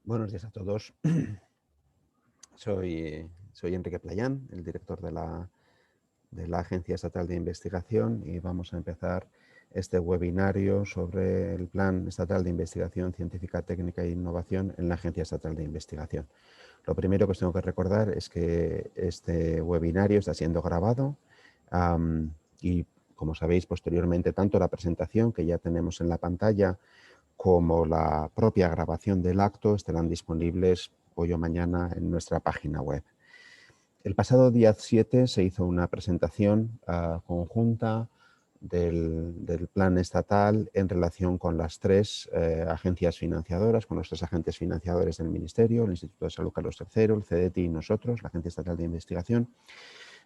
Buenos días a todos. Soy Enrique Playán, el director de la Agencia Estatal de Investigación, y vamos a empezar este webinario sobre el Plan Estatal de Investigación Científica, Técnica e Innovación en la Agencia Estatal de Investigación. Lo primero que os tengo que recordar es que este webinario está siendo grabado y, como sabéis, posteriormente tanto la presentación que ya tenemos en la pantalla como la propia grabación del acto estarán disponibles hoy o mañana en nuestra página web. El pasado día 7 se hizo una presentación conjunta del plan estatal en relación con las tres agencias financiadoras, con los tres agentes financiadores del Ministerio, el Instituto de Salud Carlos III, el CDTI y nosotros, la Agencia Estatal de Investigación.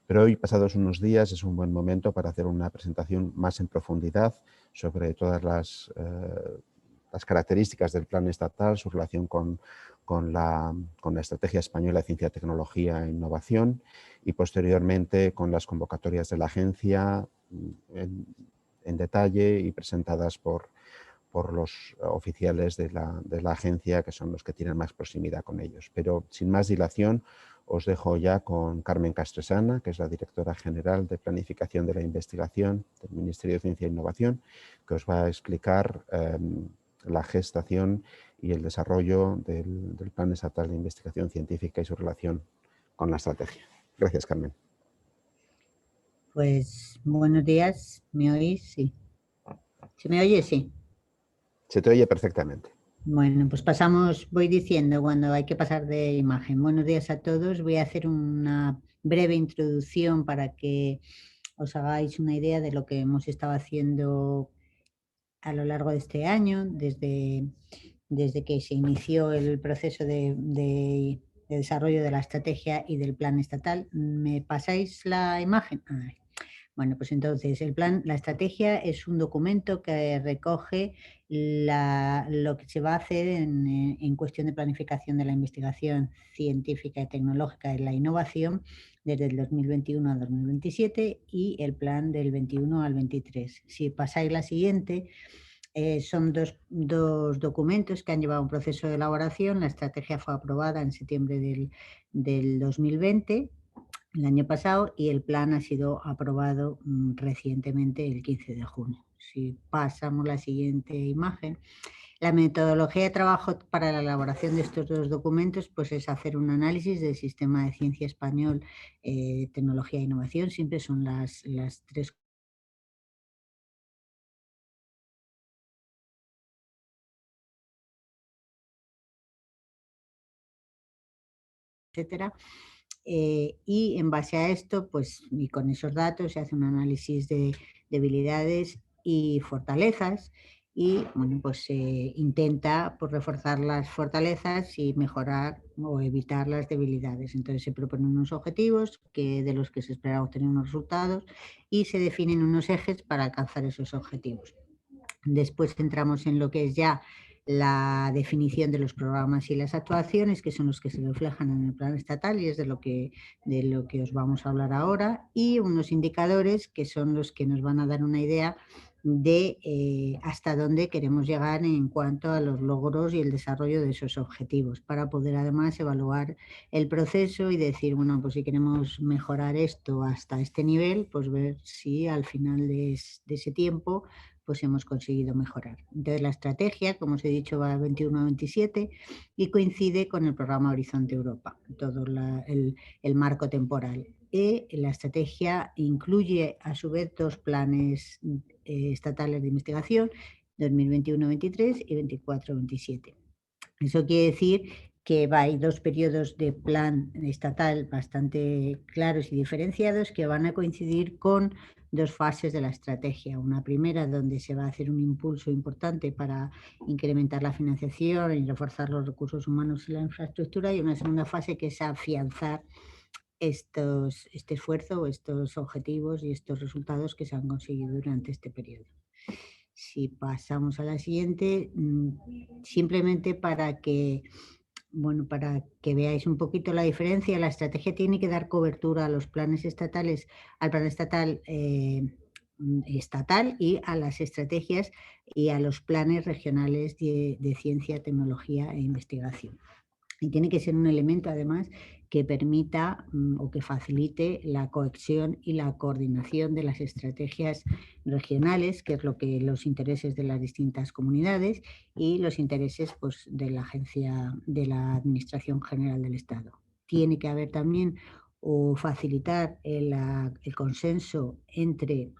Pero hoy, pasados unos días, es un buen momento para hacer una presentación más en profundidad sobre todas las características del plan estatal, su relación con la Estrategia Española de Ciencia, Tecnología e Innovación y posteriormente con las convocatorias de la agencia en detalle y presentadas por los oficiales de la agencia, que son los que tienen más proximidad con ellos. Pero sin más dilación, os dejo ya con Carmen Castresana, que es la directora general de Planificación de la Investigación del Ministerio de Ciencia e Innovación, que os va a explicar la gestación y el desarrollo del Plan Estatal de Investigación Científica y su relación con la estrategia. Gracias, Carmen. Pues buenos días, ¿me oís? Sí. ¿Se me oye? Sí. Se te oye perfectamente. Bueno, pues voy diciendo cuando hay que pasar de imagen. Buenos días a todos. Voy a hacer una breve introducción para que os hagáis una idea de lo que hemos estado haciendo a lo largo de este año, desde que se inició el proceso de desarrollo de la estrategia y del plan estatal. ¿Me pasáis la imagen? Bueno, pues entonces la estrategia es un documento que recoge lo que se va a hacer en cuestión de planificación de la investigación científica y tecnológica y la innovación desde el 2021 al 2027 y el plan del 21 al 23. Si pasáis la siguiente, son dos documentos que han llevado un proceso de elaboración. La estrategia fue aprobada en septiembre del 2020, el año pasado, y el plan ha sido aprobado recientemente el 15 de junio. Si pasamos la siguiente imagen, la metodología de trabajo para la elaboración de estos dos documentos pues es hacer un análisis del sistema de ciencia español, tecnología e innovación. Siempre son las tres, etcétera. Y en base a esto, pues, y con esos datos se hace un análisis de debilidades y fortalezas y, bueno, pues se intenta pues, reforzar las fortalezas y mejorar o evitar las debilidades. Entonces se proponen unos objetivos de los que se espera obtener unos resultados y se definen unos ejes para alcanzar esos objetivos. Después entramos en lo que es ya la definición de los programas y las actuaciones, que son los que se reflejan en el plan estatal y es de lo que os vamos a hablar ahora, y unos indicadores que son los que nos van a dar una idea de hasta dónde queremos llegar en cuanto a los logros y el desarrollo de esos objetivos, para poder además evaluar el proceso y decir, bueno, pues si queremos mejorar esto hasta este nivel, pues ver si al final de ese tiempo pues hemos conseguido mejorar. Entonces la estrategia, como os he dicho, va 21 a 27 y coincide con el programa Horizonte Europa, todo el marco temporal. Y la estrategia incluye a su vez dos planes estatales de investigación, 2021-23 y 24-27. Eso quiere decir que hay dos periodos de plan estatal bastante claros y diferenciados que van a coincidir con dos fases de la estrategia. Una primera donde se va a hacer un impulso importante para incrementar la financiación y reforzar los recursos humanos y la infraestructura, y una segunda fase que es afianzar este esfuerzo, estos objetivos y estos resultados que se han conseguido durante este periodo. Si pasamos a la siguiente, simplemente para que veáis un poquito la diferencia, la estrategia tiene que dar cobertura a los planes estatales, al plan estatal estatal y a las estrategias y a los planes regionales de ciencia, tecnología e investigación. Y tiene que ser un elemento, además, que permita o que facilite la cohesión y la coordinación de las estrategias regionales, que es lo que los intereses de las distintas comunidades y los intereses, pues, de la agencia de la Administración General del Estado. Tiene que haber también o facilitar el consenso entre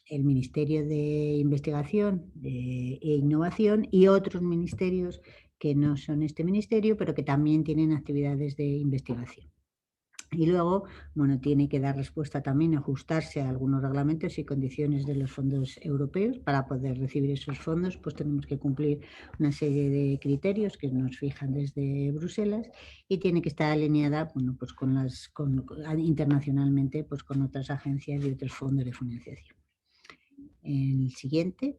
el Ministerio de Investigación e Innovación y otros ministerios que no son este ministerio, pero que también tienen actividades de investigación. Y luego, bueno, tiene que dar respuesta también, ajustarse a algunos reglamentos y condiciones de los fondos europeos. Para poder recibir esos fondos, pues tenemos que cumplir una serie de criterios que nos fijan desde Bruselas y tiene que estar alineada, bueno, pues internacionalmente, pues con otras agencias y otros fondos de financiación. El siguiente.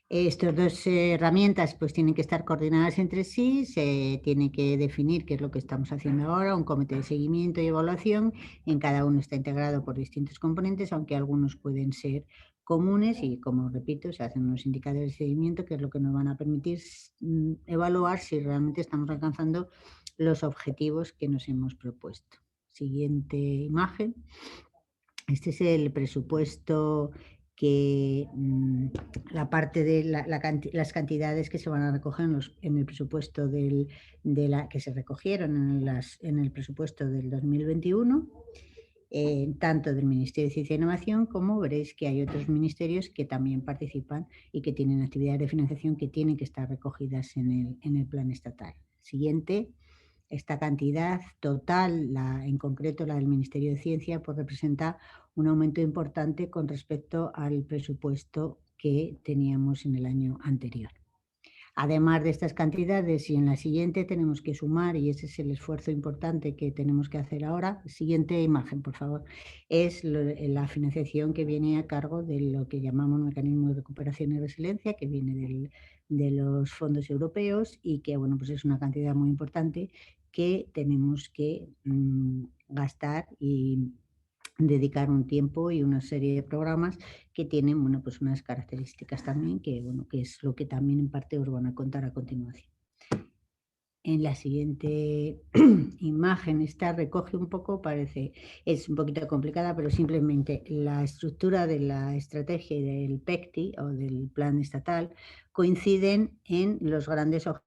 Estas dos herramientas pues tienen que estar coordinadas entre sí, se tiene que definir qué es lo que estamos haciendo ahora, un comité de seguimiento y evaluación, en cada uno está integrado por distintos componentes, aunque algunos pueden ser comunes y, como repito, se hacen unos indicadores de seguimiento que es lo que nos van a permitir evaluar si realmente estamos alcanzando los objetivos que nos hemos propuesto. Siguiente imagen. Este es el presupuesto que la parte de las cantidades que se van a recoger en el presupuesto que se recogieron en el presupuesto del 2021, tanto del Ministerio de Ciencia e Innovación como veréis que hay otros ministerios que también participan y que tienen actividades de financiación que tienen que estar recogidas en el plan estatal. Siguiente. Esta cantidad total, en concreto la del Ministerio de Ciencia, pues representa un aumento importante con respecto al presupuesto que teníamos en el año anterior. Además de estas cantidades, y en la siguiente tenemos que sumar, y ese es el esfuerzo importante que tenemos que hacer ahora. Siguiente imagen, por favor. Es la financiación que viene a cargo de lo que llamamos mecanismo de recuperación y resiliencia, que viene de los fondos europeos y que, bueno, pues es una cantidad muy importante que tenemos que gastar y dedicar un tiempo y una serie de programas que tienen, bueno, pues unas características también que, bueno, que es lo que también en parte os van a contar a continuación. En la siguiente imagen, esta recoge un poco, es un poquito complicada, pero simplemente la estructura de la estrategia y del PECTI o del plan estatal coinciden en los grandes objetivos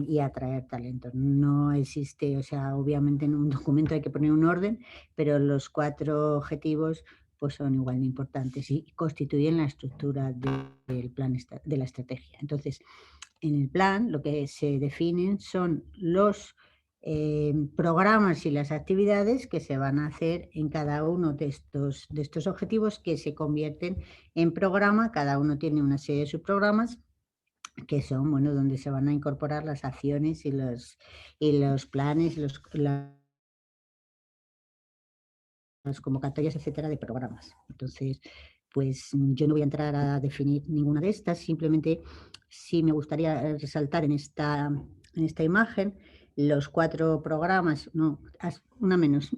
y atraer talento. No existe, o sea, obviamente en un documento hay que poner un orden, pero los 4 objetivos pues son igual de importantes y constituyen la estructura del plan de la estrategia. Entonces, en el plan lo que se definen son los programas y las actividades que se van a hacer en cada uno de estos objetivos que se convierten en programa. Cada uno tiene una serie de subprogramas que son, bueno, donde se van a incorporar las acciones y los planes, las convocatorias, etcétera, de programas. Entonces, pues yo no voy a entrar a definir ninguna de estas, simplemente sí me gustaría resaltar en esta imagen los 4 programas, no, una menos,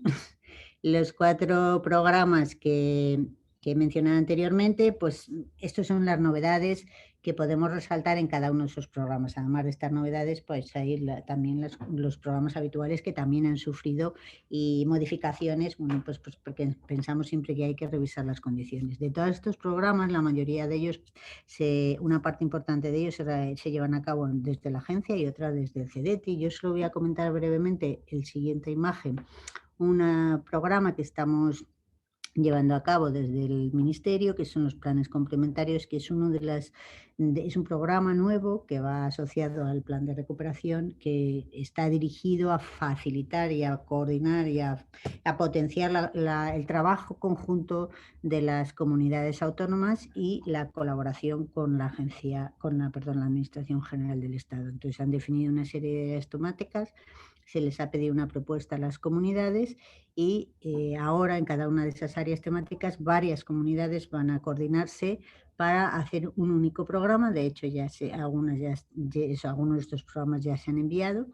los 4 programas que he mencionado anteriormente, pues estas son las novedades que podemos resaltar en cada uno de esos programas. Además de estas novedades, pues hay también los programas habituales que también han sufrido y modificaciones, bueno, pues porque pensamos siempre que hay que revisar las condiciones. De todos estos programas, la mayoría de ellos, una parte importante de ellos se llevan a cabo desde la agencia y otra desde el CEDETI. Yo solo voy a comentar brevemente el siguiente imagen, un programa que estamos llevando a cabo desde el Ministerio, que son los planes complementarios, que es es un programa nuevo que va asociado al plan de recuperación, que está dirigido a facilitar y a coordinar y a potenciar el trabajo conjunto de las comunidades autónomas y la colaboración con la Administración General del Estado. Entonces han definido una serie de temáticas, se les ha pedido una propuesta a las comunidades y ahora en cada una de esas áreas temáticas varias comunidades van a coordinarse para hacer un único programa. De hecho, algunos de estos programas ya se han enviado.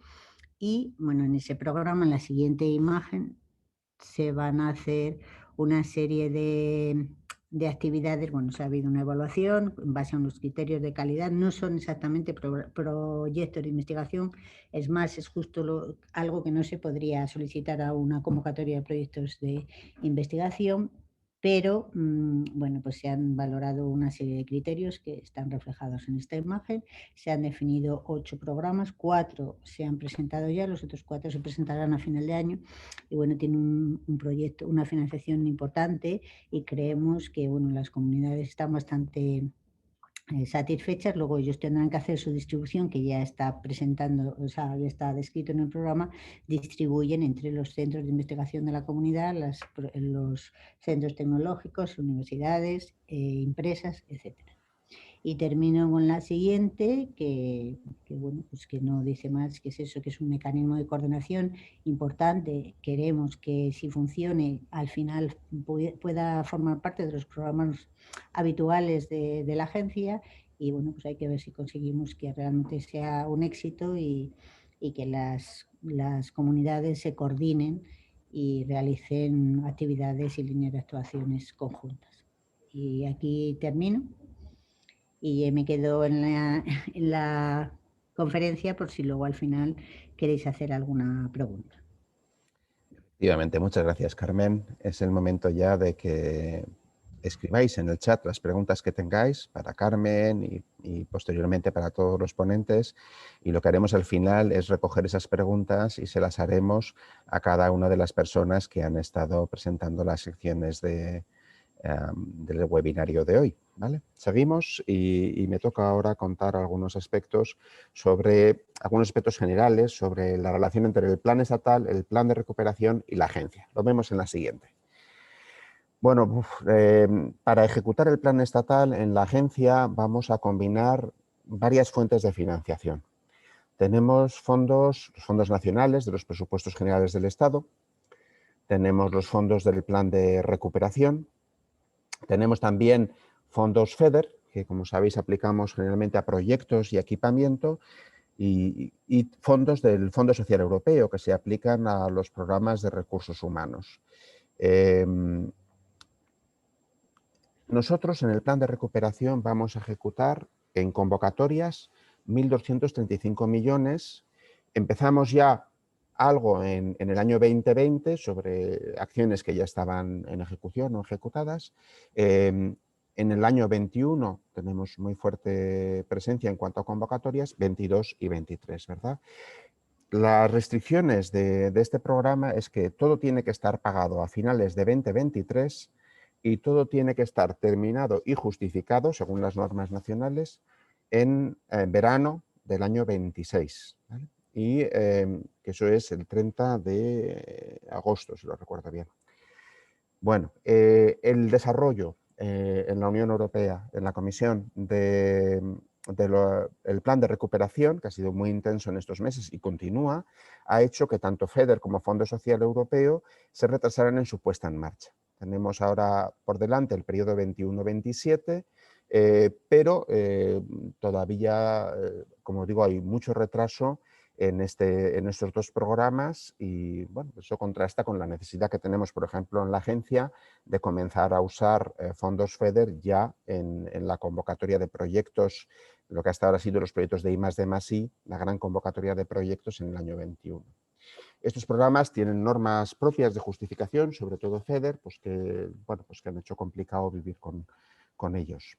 Y bueno, en ese programa, en la siguiente imagen, se van a hacer una serie de actividades. Bueno, se ha habido una evaluación en base a unos criterios de calidad. No son exactamente proyectos de investigación, es más, es justo algo que no se podría solicitar a una convocatoria de proyectos de investigación. Pero, bueno, pues se han valorado una serie de criterios que están reflejados en esta imagen. Se han definido 8 programas, 4 se han presentado ya, los otros 4 se presentarán a final de año. Y bueno, tiene un proyecto, una financiación importante, y creemos que bueno, las comunidades están bastante satisfechas. Luego ellos tendrán que hacer su distribución, que ya está presentando, o sea, ya está descrito en el programa. Distribuyen entre los centros de investigación de la comunidad, los centros tecnológicos, universidades, empresas, etcétera. Y termino con la siguiente, bueno, pues que no dice más, que es eso, que es un mecanismo de coordinación importante. Queremos que, si funcione, al final pueda formar parte de los programas habituales de la agencia. Y bueno, pues hay que ver si conseguimos que realmente sea un éxito y que las comunidades se coordinen y realicen actividades y líneas de actuaciones conjuntas. Y aquí termino. Y me quedo en la conferencia por si luego al final queréis hacer alguna pregunta. Efectivamente, muchas gracias, Carmen. Es el momento ya de que escribáis en el chat las preguntas que tengáis para Carmen y posteriormente para todos los ponentes, y lo que haremos al final es recoger esas preguntas y se las haremos a cada una de las personas que han estado presentando las secciones del webinario de hoy, ¿vale? Seguimos y me toca ahora contar algunos aspectos generales sobre la relación entre el plan estatal, el plan de recuperación y la agencia. Lo vemos en la siguiente. Bueno, para ejecutar el plan estatal en la agencia vamos a combinar varias fuentes de financiación. Tenemos los fondos nacionales de los presupuestos generales del Estado, tenemos los fondos del plan de recuperación, tenemos también fondos FEDER, que como sabéis aplicamos generalmente a proyectos y equipamiento, y fondos del Fondo Social Europeo, que se aplican a los programas de recursos humanos. Nosotros en el plan de recuperación vamos a ejecutar en convocatorias 1.235 millones. Empezamos ya algo en el año 2020 sobre acciones que ya estaban en ejecución o ejecutadas. En el año 21 tenemos muy fuerte presencia en cuanto a convocatorias, 22 y 23, ¿verdad? Las restricciones de este programa es que todo tiene que estar pagado a finales de 2023 y todo tiene que estar terminado y justificado, según las normas nacionales, en verano del año 26, ¿vale? Y que eso es el 30 de agosto, si lo recuerdo bien. Bueno, el desarrollo en la Unión Europea, en la Comisión del plan de recuperación, que ha sido muy intenso en estos meses y continúa, ha hecho que tanto FEDER como Fondo Social Europeo se retrasaran en su puesta en marcha. Tenemos ahora por delante el periodo 21-27, pero todavía, como digo, hay mucho retraso en estos dos programas y bueno, eso contrasta con la necesidad que tenemos, por ejemplo, en la agencia de comenzar a usar fondos FEDER ya en la convocatoria de proyectos, lo que hasta ahora ha sido los proyectos de I+D+I, la gran convocatoria de proyectos en el año 21. Estos programas tienen normas propias de justificación, sobre todo FEDER, pues que han hecho complicado vivir con ellos.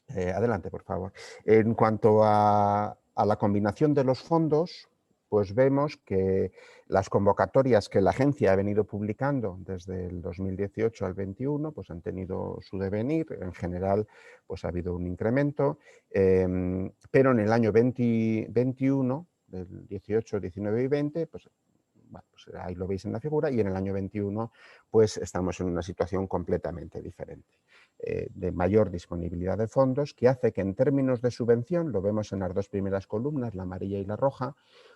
Adelante, por favor. En cuanto a la combinación de los fondos, pues vemos que las convocatorias que la agencia ha venido publicando desde el 2018 al 21 pues han tenido su devenir. En general, pues ha habido un incremento, pero en el año 2021, del 18, 19 y 20, pues ahí lo veis en la figura, y en el año 21 pues estamos en una situación completamente diferente, de mayor disponibilidad de fondos, que hace que en términos de subvención, lo vemos en las dos primeras columnas, la amarilla y la roja,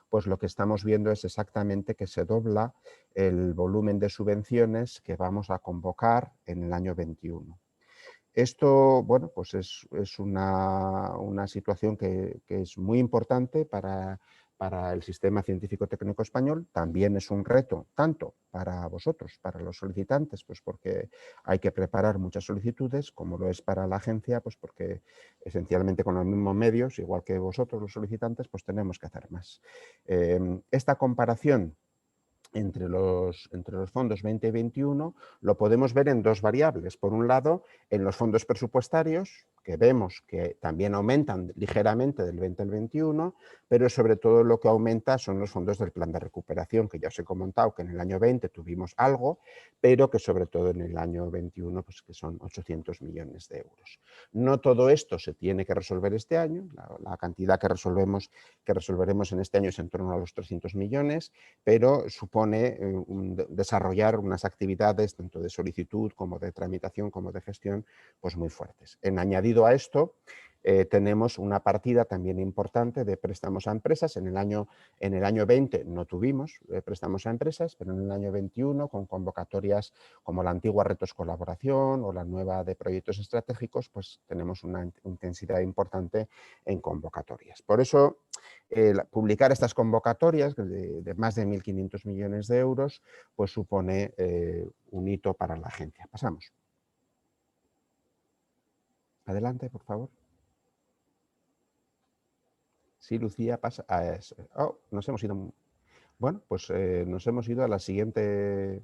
pues lo que estamos viendo es exactamente que se dobla el volumen de subvenciones que vamos a convocar en el año 21. Esto, bueno, pues es una situación que es muy importante para el sistema científico-técnico español. También es un reto, tanto para vosotros, para los solicitantes, pues porque hay que preparar muchas solicitudes, como lo es para la agencia, pues porque esencialmente con los mismos medios, igual que vosotros los solicitantes, pues tenemos que hacer más. Esta comparación entre los fondos 20 y 21 lo podemos ver en dos variables. Por un lado, en los fondos presupuestarios, que vemos que también aumentan ligeramente del 20 al 21, pero sobre todo lo que aumenta son los fondos del plan de recuperación, que ya os he comentado que en el año 20 tuvimos algo, pero que sobre todo en el año 21 pues que son 800 millones de euros. No todo esto se tiene que resolver este año, la cantidad que resolveremos en este año es en torno a los 300 millones, pero supone desarrollar unas actividades tanto de solicitud como de tramitación como de gestión pues muy fuertes. En añadido a esto, tenemos una partida también importante de préstamos a empresas. En el año 20 no tuvimos préstamos a empresas, pero en el año 21, con convocatorias como la antigua Retos Colaboración o la nueva de proyectos estratégicos, pues tenemos una intensidad importante en convocatorias. Por eso, publicar estas convocatorias de más de 1.500 millones de euros, pues supone un hito para la agencia. Pasamos. Adelante, por favor. Sí, Lucía, pasa. Oh, nos hemos ido. Bueno, pues nos hemos ido a la siguiente.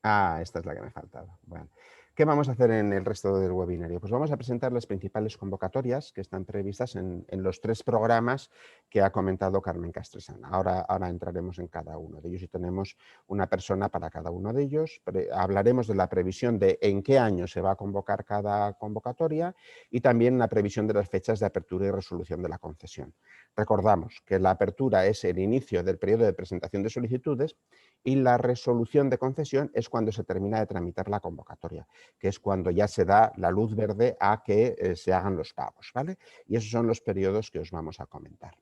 Esta es la que me faltaba. Bueno, ¿qué vamos a hacer en el resto del webinario? Pues vamos a presentar las principales convocatorias que están previstas en los 3 programas que ha comentado Carmen Castresana. Ahora entraremos en cada uno de ellos y tenemos una persona para cada uno de ellos. Hablaremos de la previsión de en qué año se va a convocar cada convocatoria y también la previsión de las fechas de apertura y resolución de la concesión. Recordamos que la apertura es el inicio del periodo de presentación de solicitudes y la resolución de concesión es cuando se termina de tramitar la convocatoria, que es cuando ya se da la luz verde a que se hagan los pagos, ¿vale? Y esos son los periodos que os vamos a comentar.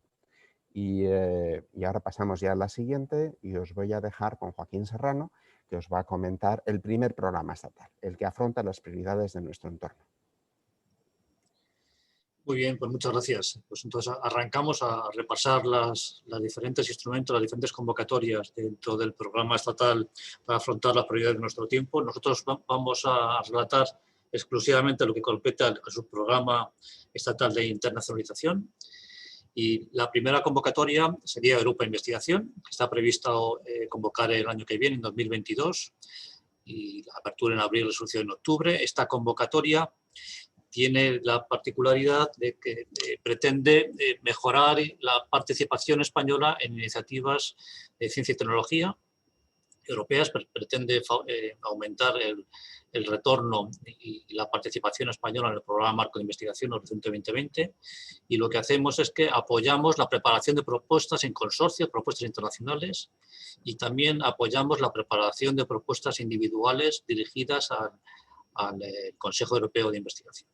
Y ahora pasamos ya a la siguiente y os voy a dejar con Joaquín Serrano, que os va a comentar el primer programa estatal, el que afronta las prioridades de nuestro entorno. Muy bien, pues muchas gracias. Pues entonces arrancamos a repasar los diferentes instrumentos, las diferentes convocatorias dentro del programa estatal para afrontar las prioridades de nuestro tiempo. Nosotros vamos a relatar exclusivamente lo que compete a su programa estatal de internacionalización. Y la primera convocatoria sería Europa Investigación, que está prevista convocar el año que viene, en 2022, y la apertura en abril, resolución en octubre. Esta convocatoria tiene la particularidad de que pretende mejorar la participación española en iniciativas de ciencia y tecnología europeas, pretende aumentar el retorno y la participación española en el programa Marco de Investigación Horizonte 2020, y lo que hacemos es que apoyamos la preparación de propuestas en consorcios, propuestas internacionales, y también apoyamos la preparación de propuestas individuales dirigidas al Consejo Europeo de Investigación.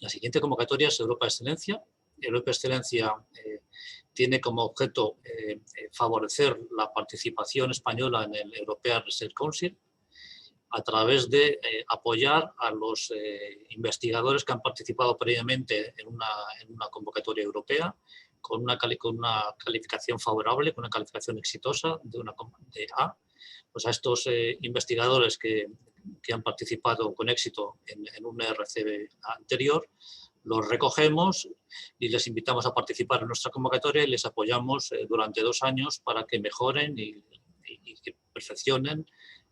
La siguiente convocatoria es Europa Excelencia. Europa Excelencia tiene como objeto favorecer la participación española en el European Research Council a través de apoyar a los investigadores que han participado previamente en una convocatoria europea con una calificación favorable, con una calificación exitosa de A. Pues a estos investigadores que han participado con éxito en un RCB anterior, los recogemos y les invitamos a participar en nuestra convocatoria y les apoyamos durante 2 años para que mejoren y que perfeccionen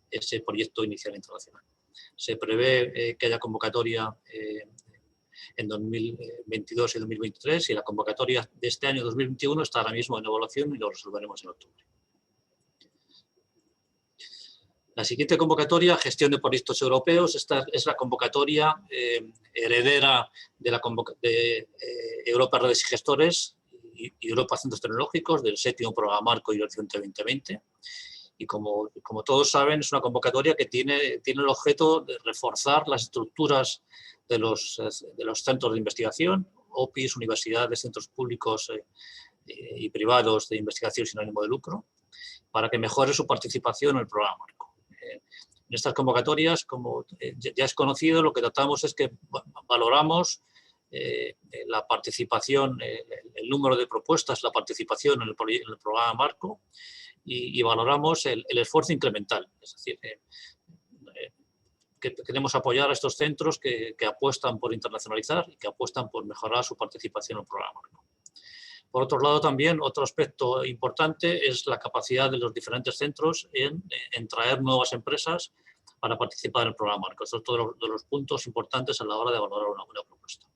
ese proyecto inicial internacional. Se prevé que haya convocatoria en 2022 y 2023 y la convocatoria de este año 2021 está ahora mismo en evaluación y lo resolveremos en octubre. La siguiente convocatoria, gestión de proyectos europeos, esta es la convocatoria heredera de Europa Redes y Gestores y Europa Centros Tecnológicos del 7º Programa Marco y Horizonte 2020. Y como todos saben, es una convocatoria que tiene el objeto de reforzar las estructuras de los centros de investigación, OPIs, universidades, centros públicos y privados de investigación sin ánimo de lucro, para que mejore su participación en el programa Marco. En estas convocatorias, como ya es conocido, lo que tratamos es que valoramos la participación, el número de propuestas, la participación en el programa marco y valoramos el esfuerzo incremental. Es decir, que queremos apoyar a estos centros que apuestan por internacionalizar y que apuestan por mejorar su participación en el programa marco. Por otro lado, también otro aspecto importante es la capacidad de los diferentes centros en traer nuevas empresas para participar en el programa marco. Estos son todos los puntos importantes a la hora de valorar una propuesta.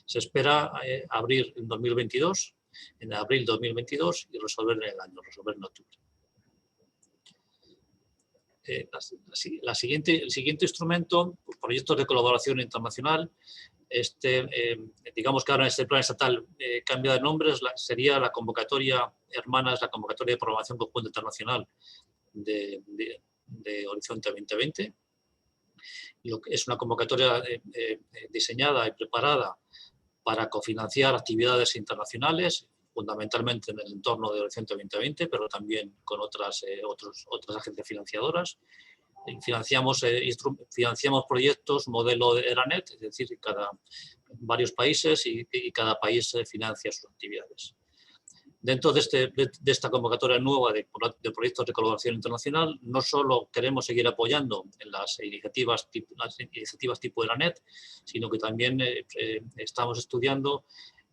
Se espera abrir en 2022, en abril de 2022 y resolver en el año, resolver en octubre. El siguiente instrumento, proyectos de colaboración internacional. Digamos que ahora este plan estatal cambia de nombre, sería la convocatoria hermana, es la convocatoria de programación conjunta internacional de Horizonte 2020. Es una convocatoria diseñada y preparada para cofinanciar actividades internacionales, fundamentalmente en el entorno de Horizonte 2020, pero también con otras agencias financiadoras. Financiamos proyectos modelo de ERANET, es decir, varios países y cada país financia sus actividades. Dentro de esta convocatoria nueva de proyectos de colaboración internacional, no solo queremos seguir apoyando en las iniciativas tipo ERANET, sino que también estamos estudiando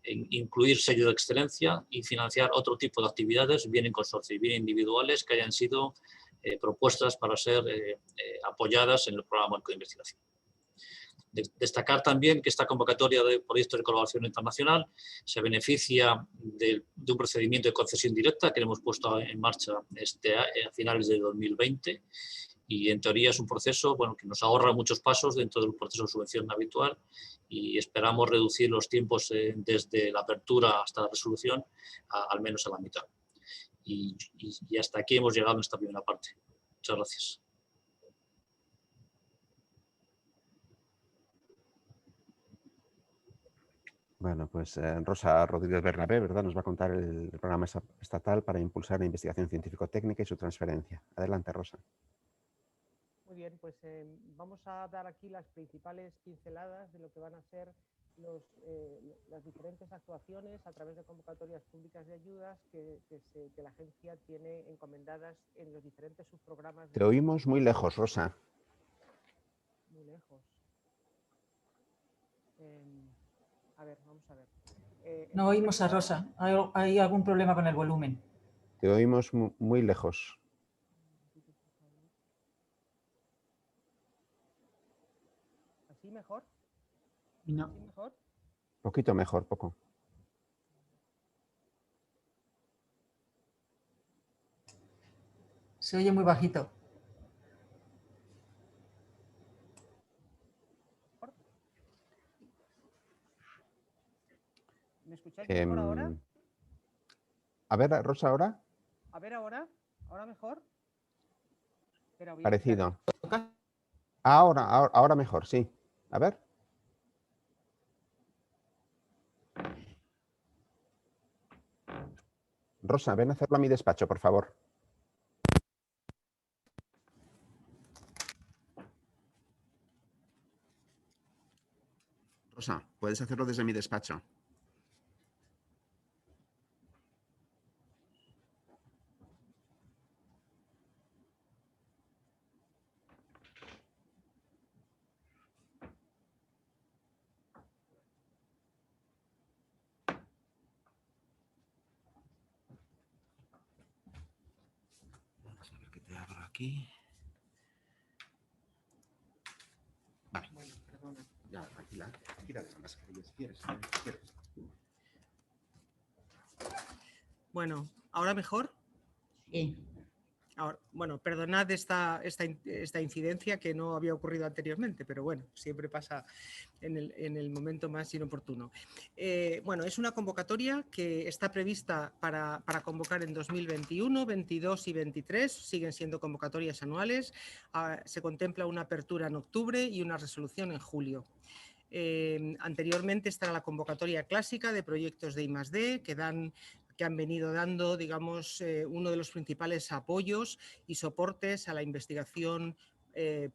incluir sello de excelencia y financiar otro tipo de actividades, bien en consorcio y bien individuales, que hayan sido propuestas para ser apoyadas en el programa marco de investigación. Destacar también que esta convocatoria de proyectos de colaboración internacional se beneficia de un procedimiento de concesión directa que hemos puesto en marcha a finales de 2020 y en teoría es un proceso que nos ahorra muchos pasos dentro del proceso de subvención habitual y esperamos reducir los tiempos desde la apertura hasta la resolución al menos a la mitad. Y hasta aquí hemos llegado en esta primera parte. Muchas gracias. Bueno, pues Rosa Rodríguez Bernabé, ¿verdad? Nos va a contar el programa estatal para impulsar la investigación científico-técnica y su transferencia. Adelante, Rosa. Muy bien, pues vamos a dar aquí las principales pinceladas de lo que van a ser las diferentes actuaciones a través de convocatorias públicas de ayudas que la agencia tiene encomendadas en los diferentes subprogramas. Te oímos muy lejos, Rosa. Muy lejos. A ver, vamos a ver. No oímos a Rosa. ¿Hay algún problema con el volumen? Te oímos muy lejos. ¿Así mejor? No. ¿Así mejor? Poquito mejor, poco. Se oye muy bajito. ¿Me escucháis mejor ahora? A ver, Rosa, ¿ahora? A ver, ahora. ¿Ahora mejor? Parecido. Ahora mejor, sí. A ver. Rosa, ven a hacerlo a mi despacho, por favor. Rosa, puedes hacerlo desde mi despacho. Vamos a ver qué te abro aquí. Vale. Bueno, perdona. Ya, tranquila. Quítate las mascarillas si quieres. Bueno, ¿ahora mejor? Sí. Ahora, bueno, perdonad esta incidencia que no había ocurrido anteriormente, pero bueno, siempre pasa en el momento más inoportuno. Bueno, es una convocatoria que está prevista para convocar en 2021, 22 y 23, siguen siendo convocatorias anuales, se contempla una apertura en octubre y una resolución en julio. Anteriormente estará la convocatoria clásica de proyectos de I+D que han venido dando, digamos, uno de los principales apoyos y soportes a la investigación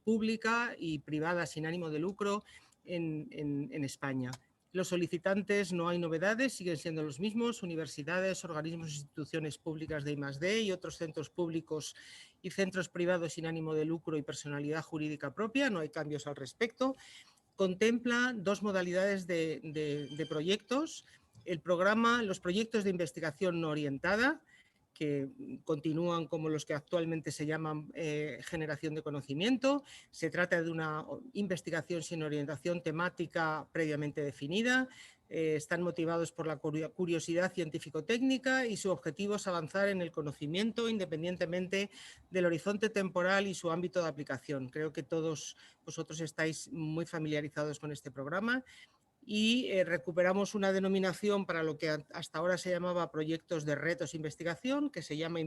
pública y privada sin ánimo de lucro en España. Los solicitantes, no hay novedades, siguen siendo los mismos: universidades, organismos e instituciones públicas de I+D y otros centros públicos y centros privados sin ánimo de lucro y personalidad jurídica propia. No hay cambios al respecto. Contempla dos modalidades de proyectos: los proyectos de investigación no orientada, que continúan como los que actualmente se llaman generación de conocimiento. Se trata de una investigación sin orientación temática previamente definida. Están motivados por la curiosidad científico-técnica y su objetivo es avanzar en el conocimiento independientemente del horizonte temporal y su ámbito de aplicación. Creo que todos vosotros estáis muy familiarizados con este programa. Y recuperamos una denominación para lo que hasta ahora se llamaba proyectos de retos de investigación, que se llama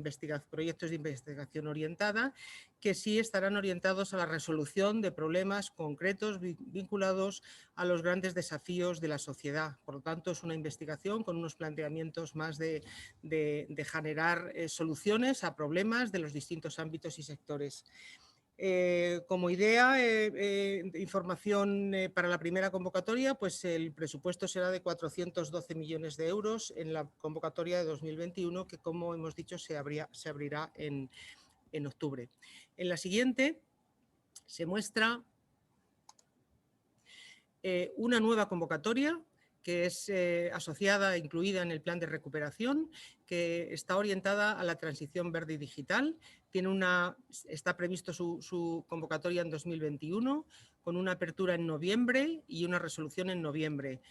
proyectos de investigación orientada, que sí estarán orientados a la resolución de problemas concretos vinculados a los grandes desafíos de la sociedad. Por lo tanto, es una investigación con unos planteamientos más de generar soluciones a problemas de los distintos ámbitos y sectores. Como idea, información para la primera convocatoria, pues el presupuesto será de 412 millones de euros en la convocatoria de 2021, que, como hemos dicho, se abrirá en octubre. En la siguiente se muestra una nueva convocatoria que es asociada e incluida en el plan de recuperación, que está orientada a la transición verde y digital. Está previsto su convocatoria en 2021, con una apertura en noviembre y una resolución en noviembre.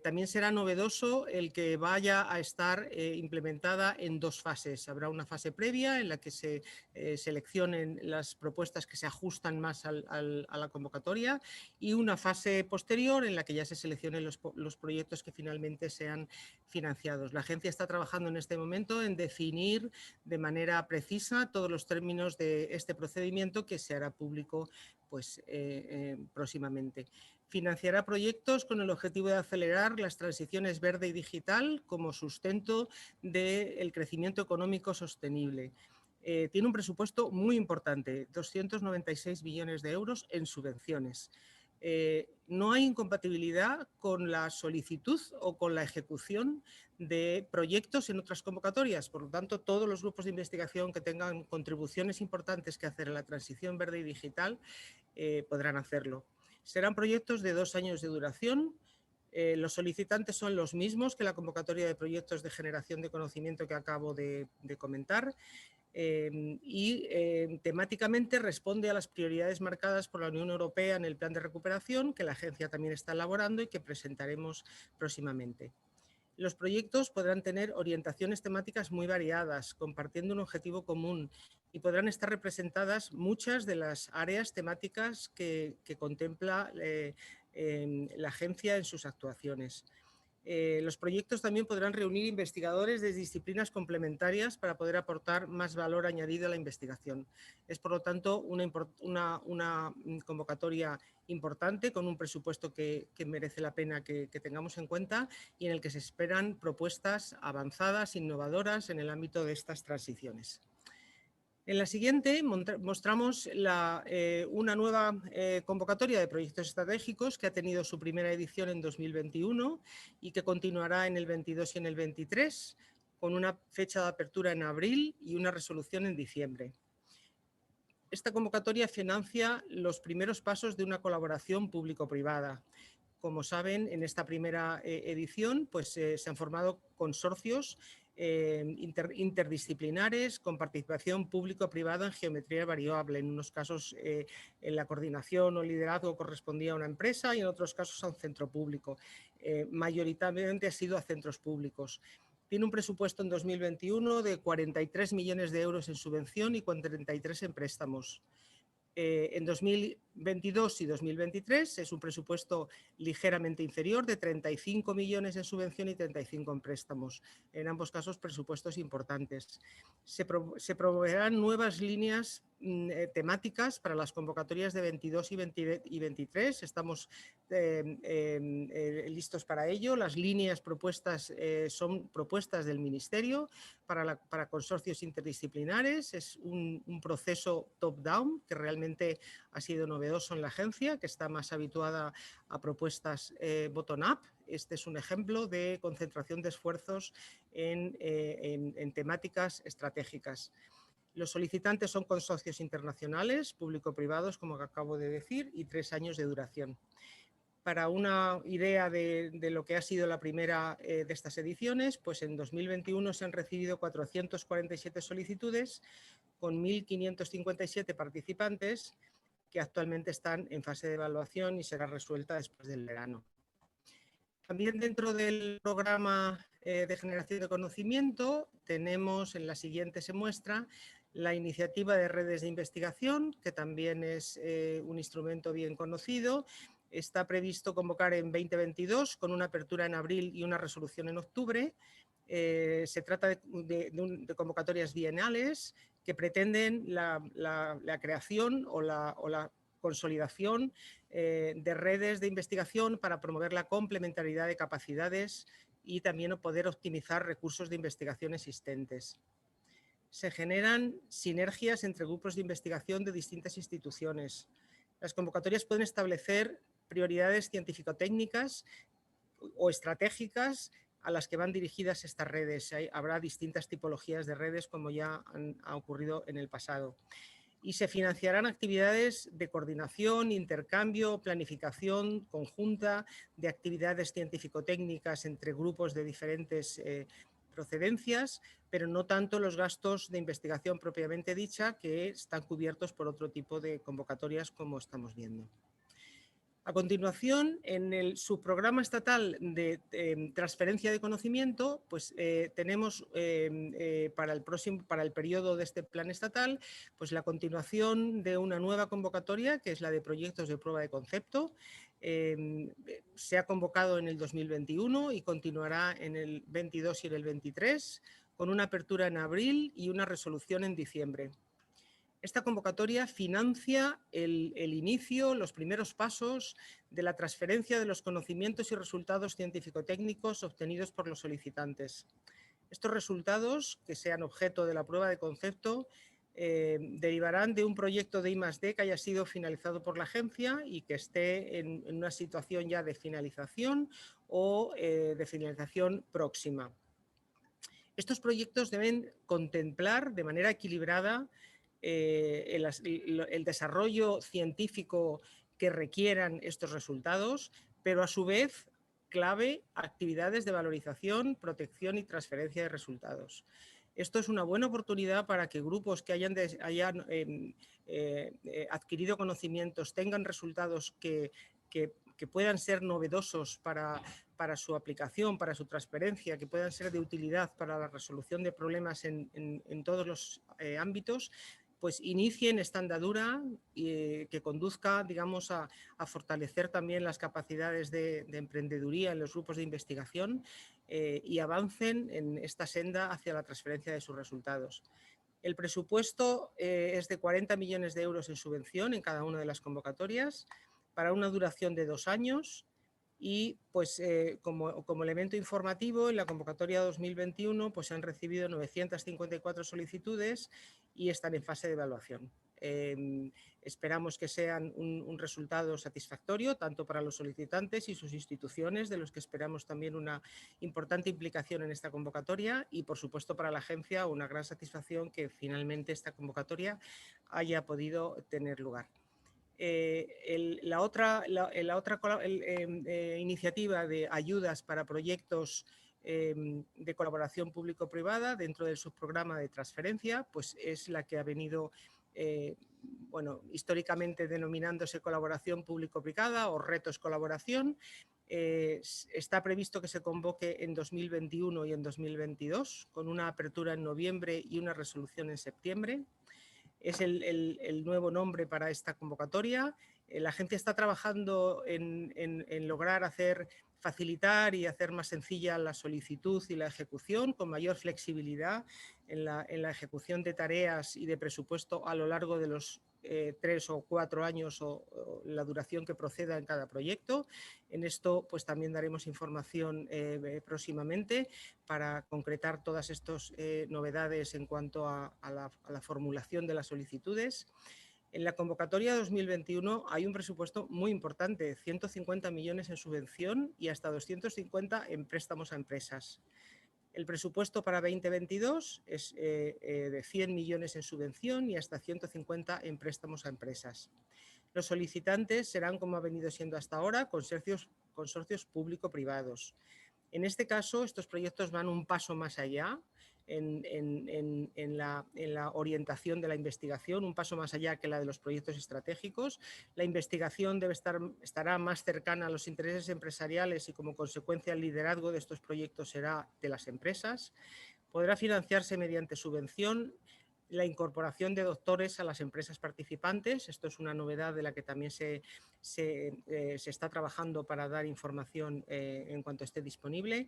También será novedoso el que vaya a estar implementada en dos fases. Habrá una fase previa en la que se seleccionen las propuestas que se ajustan más a la convocatoria, y una fase posterior en la que ya se seleccionen los proyectos que finalmente sean financiados. La agencia está trabajando en este momento en definir de manera precisa todos los términos de este procedimiento, que se hará público pues, próximamente. Financiará proyectos con el objetivo de acelerar las transiciones verde y digital como sustento del crecimiento económico sostenible. Tiene un presupuesto muy importante, 296 millones de euros en subvenciones. No hay incompatibilidad con la solicitud o con la ejecución de proyectos en otras convocatorias. Por lo tanto, todos los grupos de investigación que tengan contribuciones importantes que hacer en la transición verde y digital podrán hacerlo. Serán proyectos de 2 años de duración. Los solicitantes son los mismos que la convocatoria de proyectos de generación de conocimiento que acabo de comentar. Temáticamente responde a las prioridades marcadas por la Unión Europea en el plan de recuperación, que la agencia también está elaborando y que presentaremos próximamente. Los proyectos podrán tener orientaciones temáticas muy variadas, compartiendo un objetivo común, y podrán estar representadas muchas de las áreas temáticas que contempla la agencia en sus actuaciones. Los proyectos también podrán reunir investigadores de disciplinas complementarias para poder aportar más valor añadido a la investigación. Es, por lo tanto, una convocatoria importante, con un presupuesto que merece la pena que tengamos en cuenta, y en el que se esperan propuestas avanzadas, innovadoras en el ámbito de estas transiciones. En la siguiente mostramos una nueva convocatoria de proyectos estratégicos que ha tenido su primera edición en 2021 y que continuará en el 22 y en el 23, con una fecha de apertura en abril y una resolución en diciembre. Esta convocatoria financia los primeros pasos de una colaboración público-privada. Como saben, en esta primera edición pues, se han formado consorcios interdisciplinares con participación público-privada en geometría variable. En unos casos en la coordinación o liderazgo correspondía a una empresa y en otros casos a un centro público. Mayoritariamente ha sido a centros públicos. Tiene un presupuesto en 2021 de 43 millones de euros en subvención y 43 en préstamos. En 2022 y 2023 es un presupuesto ligeramente inferior, de 35 millones en subvención y 35 en préstamos. En ambos casos, presupuestos importantes. Se proveerán nuevas líneas temáticas para las convocatorias de 22 y 23. Estamos listos para ello. Las líneas propuestas son propuestas del Ministerio para consorcios interdisciplinares. Es un proceso top-down que realmente ha sido novedoso en la agencia, que está más habituada a propuestas bottom-up. Este es un ejemplo de concentración de esfuerzos en temáticas estratégicas. Los solicitantes son consorcios internacionales, público-privados, como acabo de decir, y 3 años de duración. Para una idea de lo que ha sido la primera de estas ediciones, pues en 2021 se han recibido 447 solicitudes con 1.557 participantes que actualmente están en fase de evaluación y será resuelta después del verano. También dentro del programa de generación de conocimiento tenemos, en la siguiente se muestra, la iniciativa de redes de investigación, que también es un instrumento bien conocido. Está previsto convocar en 2022 con una apertura en abril y una resolución en octubre. Se trata de convocatorias bienales que pretenden la creación o la consolidación de redes de investigación para promover la complementariedad de capacidades y también poder optimizar recursos de investigación existentes. Se generan sinergias entre grupos de investigación de distintas instituciones. Las convocatorias pueden establecer prioridades científico-técnicas o estratégicas a las que van dirigidas estas redes. Habrá distintas tipologías de redes, como ya ha ocurrido en el pasado. Y se financiarán actividades de coordinación, intercambio, planificación conjunta de actividades científico-técnicas entre grupos de diferentes procedencias, pero no tanto los gastos de investigación propiamente dicha, que están cubiertos por otro tipo de convocatorias, como estamos viendo. A continuación, en el subprograma estatal de transferencia de conocimiento, pues tenemos para el periodo de este plan estatal, pues la continuación de una nueva convocatoria, que es la de proyectos de prueba de concepto. Se ha convocado en el 2021 y continuará en el 22 y en el 23, con una apertura en abril y una resolución en diciembre. Esta convocatoria financia el inicio, los primeros pasos de la transferencia de los conocimientos y resultados científico-técnicos obtenidos por los solicitantes. Estos resultados, que sean objeto de la prueba de concepto, derivarán de un proyecto de I+D que haya sido finalizado por la agencia y que esté en una situación ya de finalización o de finalización próxima. Estos proyectos deben contemplar de manera equilibrada el desarrollo científico que requieran estos resultados, pero a su vez clave actividades de valorización, protección y transferencia de resultados. Esto es una buena oportunidad para que grupos que hayan adquirido conocimientos tengan resultados que puedan ser novedosos para su aplicación, para su transferencia, que puedan ser de utilidad para la resolución de problemas en todos los ámbitos, pues inicien esta andadura que conduzca, digamos, a fortalecer también las capacidades de emprendeduría en los grupos de investigación y avancen en esta senda hacia la transferencia de sus resultados. El presupuesto es de 40 millones de euros en subvención en cada una de las convocatorias para una duración de 2 años. Y pues como elemento informativo, en la convocatoria 2021 pues, se han recibido 954 solicitudes y están en fase de evaluación. Esperamos que sean un resultado satisfactorio tanto para los solicitantes y sus instituciones, de los que esperamos también una importante implicación en esta convocatoria, y por supuesto para la agencia una gran satisfacción que finalmente esta convocatoria haya podido tener lugar. La otra iniciativa de ayudas para proyectos de colaboración público-privada dentro del subprograma de transferencia, pues es la que ha venido históricamente denominándose colaboración público-privada o retos colaboración. Está previsto que se convoque en 2021 y en 2022, con una apertura en noviembre y una resolución en septiembre. Es el nuevo nombre para esta convocatoria. La agencia está trabajando en lograr hacer facilitar y hacer más sencilla la solicitud y la ejecución, con mayor flexibilidad en la ejecución de tareas y de presupuesto a lo largo de los 3 o 4 años o la duración que proceda en cada proyecto. En esto pues también daremos información próximamente para concretar todas estas novedades en cuanto a la formulación de las solicitudes. En la convocatoria 2021 hay un presupuesto muy importante, 150 millones en subvención y hasta 250 en préstamos a empresas. El presupuesto para 2022 es de 100 millones en subvención y hasta 150 en préstamos a empresas. Los solicitantes serán, como ha venido siendo hasta ahora, consorcios público-privados. En este caso, estos proyectos van un paso más allá en la orientación de la investigación, un paso más allá que la de los proyectos estratégicos. La investigación estará más cercana a los intereses empresariales y, como consecuencia, el liderazgo de estos proyectos será de las empresas. Podrá financiarse mediante subvención la incorporación de doctores a las empresas participantes. Esto es una novedad de la que también se está trabajando para dar información en cuanto esté disponible.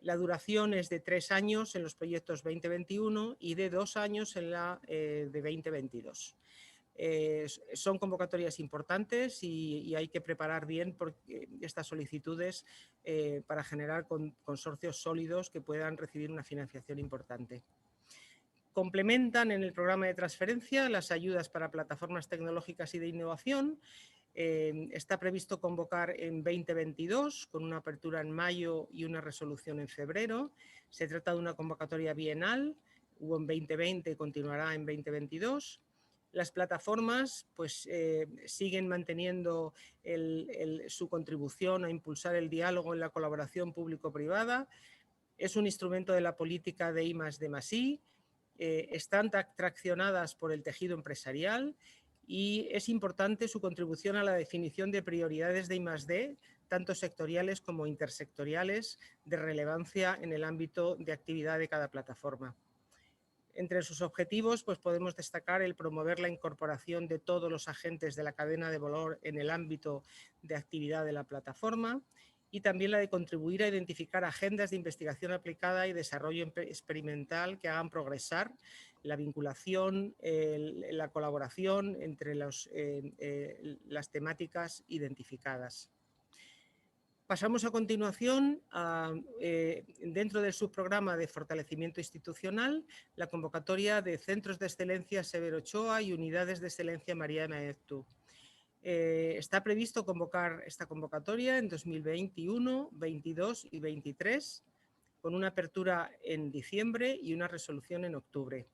La duración es de 3 años en los proyectos 2021 y de 2 años en la de 2022. Son convocatorias importantes y hay que preparar bien estas solicitudes para generar consorcios sólidos que puedan recibir una financiación importante. Complementan en el programa de transferencia las ayudas para plataformas tecnológicas y de innovación. Está previsto convocar en 2022 con una apertura en mayo y una resolución en febrero. Se trata de una convocatoria bienal, hubo en 2020 y continuará en 2022. Las plataformas pues, siguen manteniendo su contribución a impulsar el diálogo en la colaboración público-privada. Es un instrumento de la política de I+D+I. Están traccionadas por el tejido empresarial y es importante su contribución a la definición de prioridades de I+D, tanto sectoriales como intersectoriales, de relevancia en el ámbito de actividad de cada plataforma. Entre sus objetivos pues podemos destacar el promover la incorporación de todos los agentes de la cadena de valor en el ámbito de actividad de la plataforma, y también la de contribuir a identificar agendas de investigación aplicada y desarrollo experimental que hagan progresar la vinculación, la colaboración entre las temáticas identificadas. Pasamos a continuación dentro del subprograma de fortalecimiento institucional, la convocatoria de Centros de Excelencia Severo Ochoa y Unidades de Excelencia María Maeztu. Está previsto convocar esta convocatoria en 2021, 22 y 23, con una apertura en diciembre y una resolución en octubre.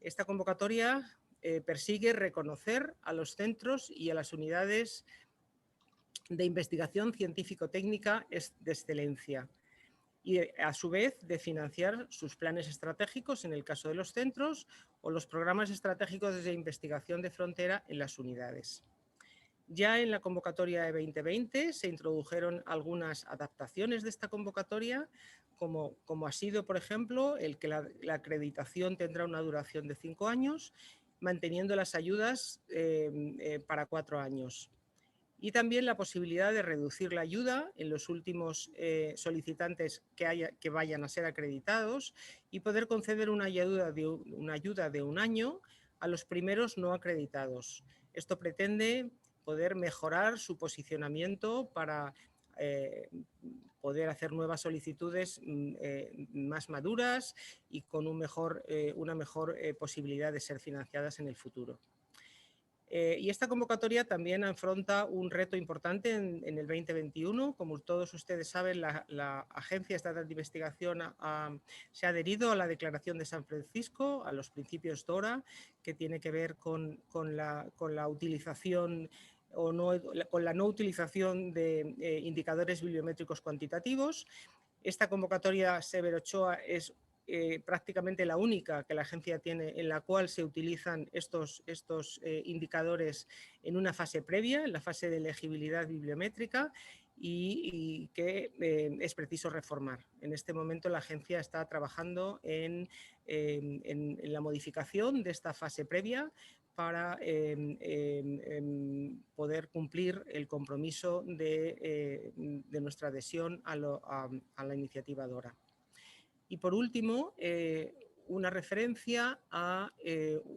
Esta convocatoria persigue reconocer a los centros y a las unidades de investigación científico-técnica de excelencia y, a su vez, de financiar sus planes estratégicos en el caso de los centros o los programas estratégicos de investigación de frontera en las unidades. Ya en la convocatoria de 2020 se introdujeron algunas adaptaciones de esta convocatoria, como ha sido, por ejemplo, el que la acreditación tendrá una duración de 5 años, manteniendo las ayudas para 4 años. Y también la posibilidad de reducir la ayuda en los últimos solicitantes que vayan a ser acreditados y poder conceder una ayuda de 1 año a los primeros no acreditados. Esto pretende poder mejorar su posicionamiento para poder hacer nuevas solicitudes más maduras y con una mejor posibilidad de ser financiadas en el futuro. Y esta convocatoria también afronta un reto importante en el 2021. Como todos ustedes saben, la Agencia Estatal de Investigación se ha adherido a la Declaración de San Francisco, a los principios DORA, que tiene que ver con la utilización con la no utilización de indicadores bibliométricos cuantitativos. Esta convocatoria Severo Ochoa es prácticamente la única que la agencia tiene en la cual se utilizan estos indicadores en una fase previa, en la fase de elegibilidad bibliométrica, y que es preciso reformar. En este momento la agencia está trabajando en la modificación de esta fase previa para poder cumplir el compromiso de nuestra adhesión a la iniciativa DORA. Y por último, una referencia a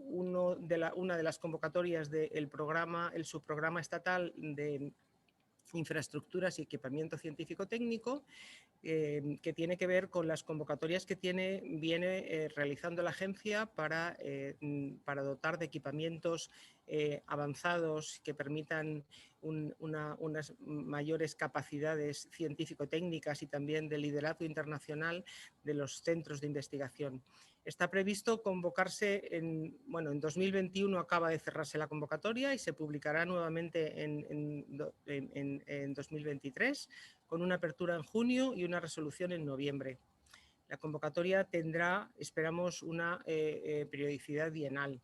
una de las convocatorias del programa, el subprograma estatal de infraestructuras y equipamiento científico-técnico, que tiene que ver con las convocatorias que viene realizando la agencia para dotar de equipamientos avanzados que permitan unas mayores capacidades científico-técnicas y también de liderazgo internacional de los centros de investigación. Está previsto convocarse en 2021, acaba de cerrarse la convocatoria y se publicará nuevamente en 2023, con una apertura en junio y una resolución en noviembre. La convocatoria tendrá, esperamos, una periodicidad bienal.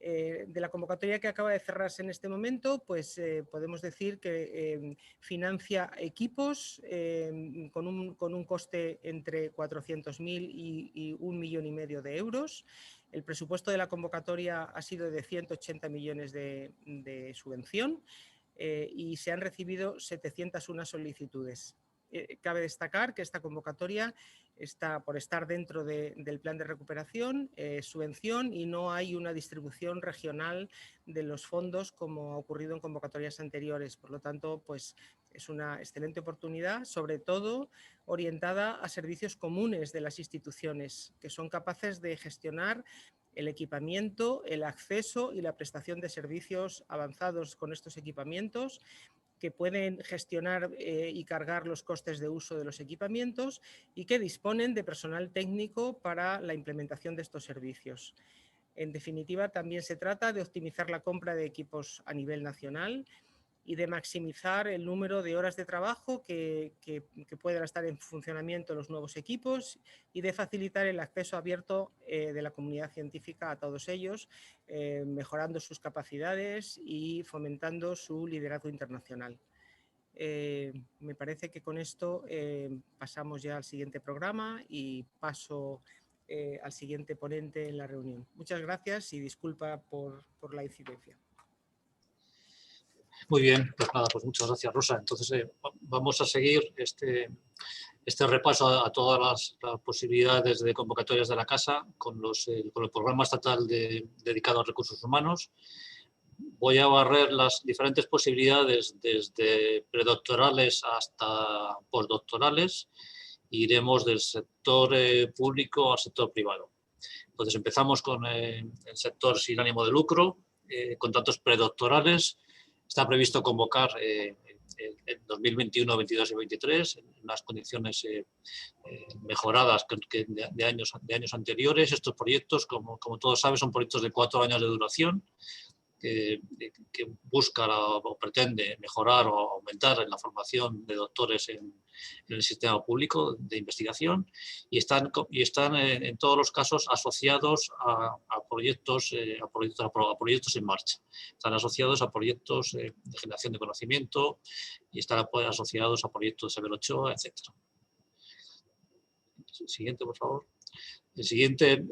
De la convocatoria que acaba de cerrarse en este momento, pues podemos decir que financia equipos con un coste entre 400.000 y 1,5 millones de euros. El presupuesto de la convocatoria ha sido de 180 millones de subvención y se han recibido 701 solicitudes. Cabe destacar que esta convocatoria está por estar dentro del plan de recuperación, subvención, y no hay una distribución regional de los fondos como ha ocurrido en convocatorias anteriores. Por lo tanto, pues es una excelente oportunidad, sobre todo orientada a servicios comunes de las instituciones, que son capaces de gestionar el equipamiento, el acceso y la prestación de servicios avanzados con estos equipamientos, que pueden gestionar y cargar los costes de uso de los equipamientos y que disponen de personal técnico para la implementación de estos servicios. En definitiva, también se trata de optimizar la compra de equipos a nivel nacional y de maximizar el número de horas de trabajo que puedan estar en funcionamiento los nuevos equipos y de facilitar el acceso abierto de la comunidad científica a todos ellos, mejorando sus capacidades y fomentando su liderazgo internacional. Me parece que con esto pasamos ya al siguiente programa y paso al siguiente ponente en la reunión. Muchas gracias y disculpa por la incidencia. Muy bien, pues nada, pues muchas gracias, Rosa. Entonces vamos a seguir este repaso a todas las posibilidades de convocatorias de la Casa con el programa estatal dedicado a recursos humanos. Voy a barrer las diferentes posibilidades desde predoctorales hasta postdoctorales e iremos del sector público al sector privado. Entonces empezamos con el sector sin ánimo de lucro, contratos predoctorales. Está previsto convocar en 2021, 22 y 23 en unas condiciones mejoradas que de años anteriores. Estos proyectos, como todos saben, son proyectos de 4 años de duración que busca o pretende mejorar o aumentar en la formación de doctores en el sistema público de investigación y están en todos los casos asociados a proyectos en marcha. Están asociados a proyectos de generación de conocimiento y están asociados a proyectos de Severo Ochoa, etc. Siguiente, por favor. El siguiente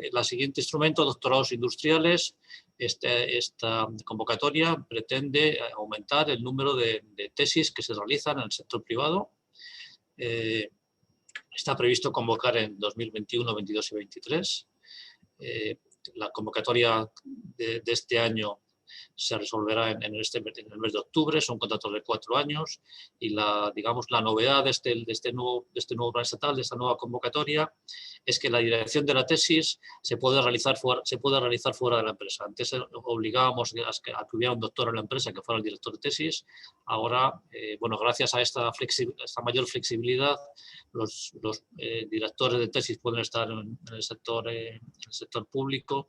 instrumento, doctorados industriales. Esta convocatoria pretende aumentar el número de tesis que se realizan en el sector privado. Está previsto convocar en 2021, 22 y 23. La convocatoria de este año se resolverá en el mes de octubre. Son contratos de 4 años y la novedad de este nuevo plan estatal, de esta nueva convocatoria, es que la dirección de la tesis se puede realizar fuera de la empresa. Antes obligábamos a que hubiera un doctor en la empresa que fuera el director de tesis. Ahora, gracias a esta mayor flexibilidad, los directores de tesis pueden estar en el sector público.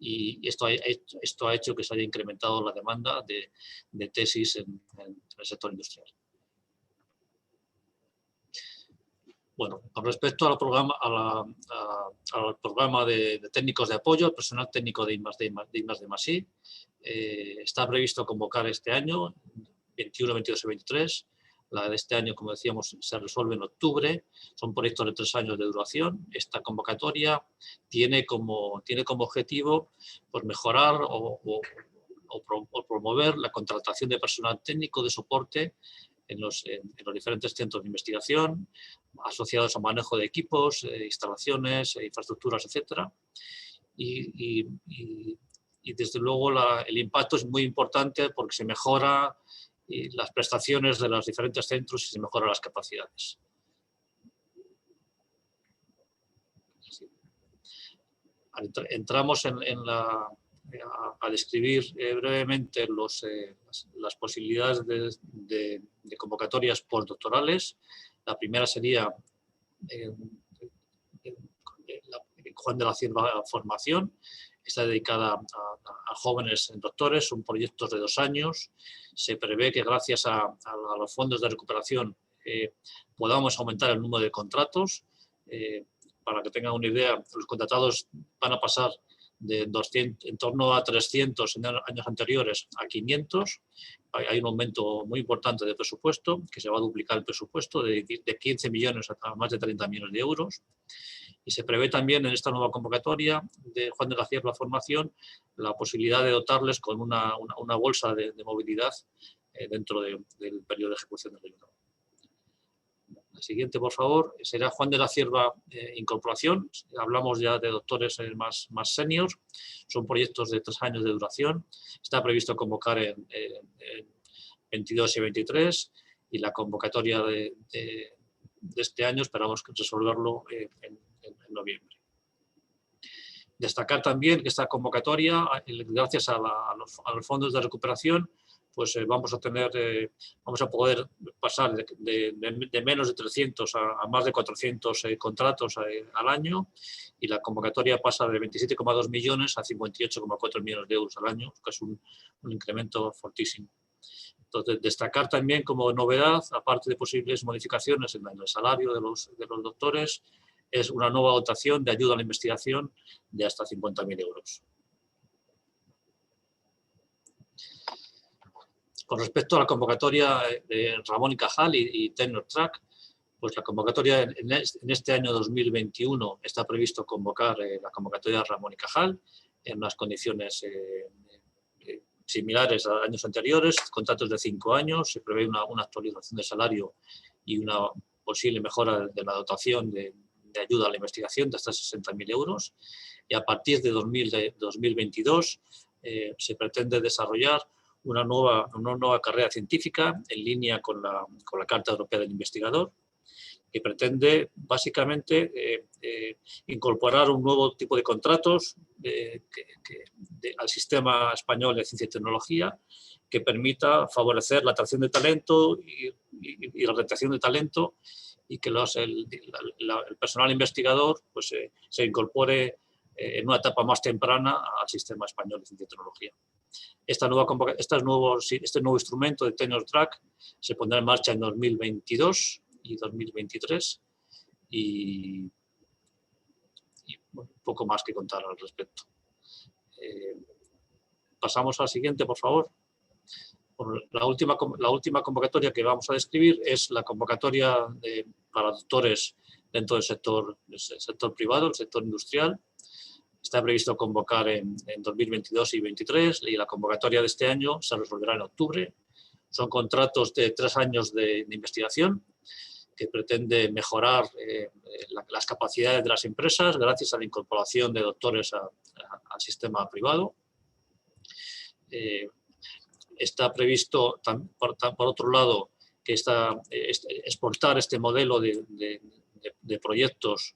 Y esto ha hecho que se haya incrementado la demanda de tesis en el sector industrial. Bueno, con respecto al programa de técnicos de apoyo, el personal técnico de I+D+I, está previsto convocar este año, 21, 22 y 23, La de este año, como decíamos, se resuelve en octubre. Son proyectos de 3 años de duración. Esta convocatoria tiene como objetivo pues, mejorar o promover la contratación de personal técnico de soporte en los diferentes centros de investigación, asociados a manejo de equipos, instalaciones, infraestructuras, etc. Y desde luego el impacto es muy importante porque se mejora las prestaciones de los diferentes centros y se mejoran las capacidades. Entramos a describir brevemente las posibilidades de convocatorias postdoctorales. La primera sería Juan de la Cierva Formación. Está dedicada a jóvenes doctores, son proyectos de 2 años. Se prevé que gracias a los fondos de recuperación podamos aumentar el número de contratos. Para que tengan una idea, los contratados van a pasar de 200, en torno a 300 en años anteriores a 500. Hay un aumento muy importante de presupuesto, que se va a duplicar el presupuesto de 15 millones a más de 30 millones de euros. Y se prevé también en esta nueva convocatoria de Juan de la Cierva Formación la posibilidad de dotarles con una bolsa de movilidad dentro del periodo de ejecución del ayuntamiento. La siguiente, por favor, será Juan de la Cierva Incorporación. Hablamos ya de doctores más senior. Son proyectos de 3 años de duración. Está previsto convocar en 22 y 23 y la convocatoria de este año esperamos resolverlo en noviembre. Destacar también que esta convocatoria, gracias a los fondos de recuperación, pues vamos a poder pasar de menos de 300 a más de 400 contratos al año, y la convocatoria pasa de 27,2 millones a 58,4 millones de euros al año, que es un incremento fortísimo. Entonces, destacar también como novedad, aparte de posibles modificaciones en el salario de los doctores, es una nueva dotación de ayuda a la investigación de hasta 50.000 euros. Con respecto a la convocatoria de Ramón y Cajal y Tenure Track, pues la convocatoria en este año 2021 está previsto convocar la convocatoria de Ramón y Cajal en unas condiciones similares a años anteriores, contratos de 5 años, se prevé una actualización de salario y una posible mejora de la dotación de ayuda a la investigación de hasta 60.000 euros, y a partir de 2022 se pretende desarrollar una nueva carrera científica en línea con la Carta Europea del Investigador, que pretende básicamente incorporar un nuevo tipo de contratos al sistema español de ciencia y tecnología, que permita favorecer la atracción de talento y la retención de talento, y que el personal investigador pues, se incorpore en una etapa más temprana al sistema español de ciencia y tecnología. Este nuevo instrumento de Tenure Track se pondrá en marcha en 2022 y 2023 y bueno, poco más que contar al respecto. Pasamos al siguiente, por favor. La última convocatoria que vamos a describir es la convocatoria para doctores dentro del sector privado, el sector industrial. Está previsto convocar en 2022 y 2023 y la convocatoria de este año se resolverá en octubre. Son contratos de 3 años de investigación que pretende mejorar las capacidades de las empresas gracias a la incorporación de doctores al sistema privado. Está previsto, por otro lado, que exportar este modelo de proyectos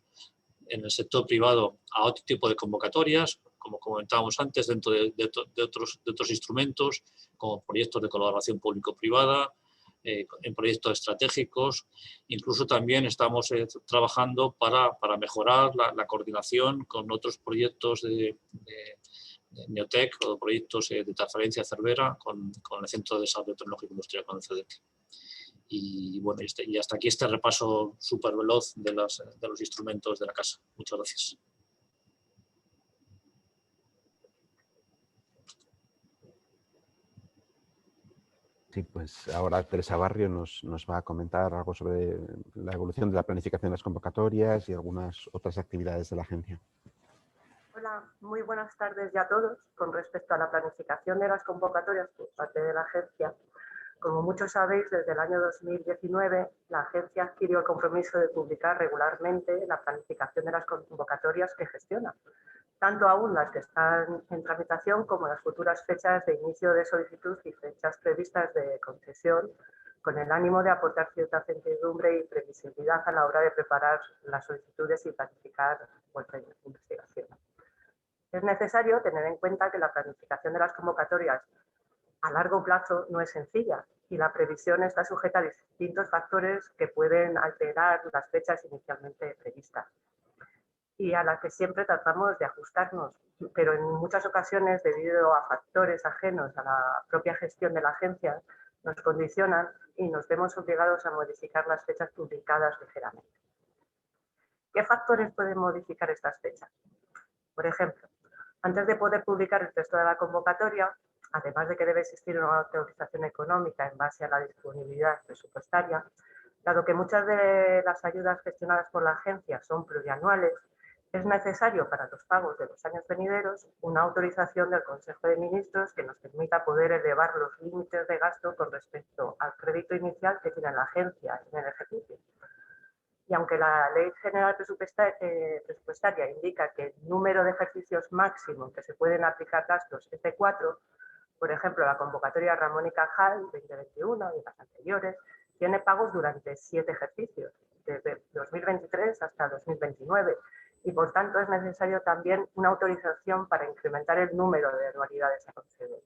en el sector privado a otro tipo de convocatorias, como comentábamos antes, dentro de otros instrumentos, como proyectos de colaboración público-privada, en proyectos estratégicos. Incluso también estamos trabajando para mejorar la coordinación con otros proyectos de Neotec o proyectos de transferencia Cervera con el Centro de Desarrollo Tecnológico Industrial, con el CDT. Y bueno, y hasta aquí este repaso súper veloz de los instrumentos de la casa. Muchas gracias. Sí, pues ahora Teresa Barrio nos va a comentar algo sobre la evolución de la planificación de las convocatorias y algunas otras actividades de la agencia. Hola, muy buenas tardes ya a todos. Con respecto a la planificación de las convocatorias por parte de la agencia, como muchos sabéis, desde el año 2019 la agencia adquirió el compromiso de publicar regularmente la planificación de las convocatorias que gestiona, tanto aún las que están en tramitación como las futuras fechas de inicio de solicitud y fechas previstas de concesión, con el ánimo de aportar cierta certidumbre y previsibilidad a la hora de preparar las solicitudes y planificar vuestra investigación. Es necesario tener en cuenta que la planificación de las convocatorias a largo plazo no es sencilla y la previsión está sujeta a distintos factores que pueden alterar las fechas inicialmente previstas y a las que siempre tratamos de ajustarnos, pero en muchas ocasiones, debido a factores ajenos a la propia gestión de la agencia, nos condicionan y nos vemos obligados a modificar las fechas publicadas ligeramente. ¿Qué factores pueden modificar estas fechas? Por ejemplo, antes de poder publicar el texto de la convocatoria, además de que debe existir una autorización económica en base a la disponibilidad presupuestaria, dado que muchas de las ayudas gestionadas por la agencia son plurianuales, es necesario para los pagos de los años venideros una autorización del Consejo de Ministros que nos permita poder elevar los límites de gasto con respecto al crédito inicial que tiene la agencia en el ejercicio. Y aunque la Ley General Presupuestaria indica que el número de ejercicios máximo que se pueden aplicar gastos es de 4, por ejemplo, la convocatoria Ramón y Cajal 2021 y las anteriores tiene pagos durante 7 ejercicios, desde 2023 hasta 2029, y por tanto es necesario también una autorización para incrementar el número de anualidades a conceder.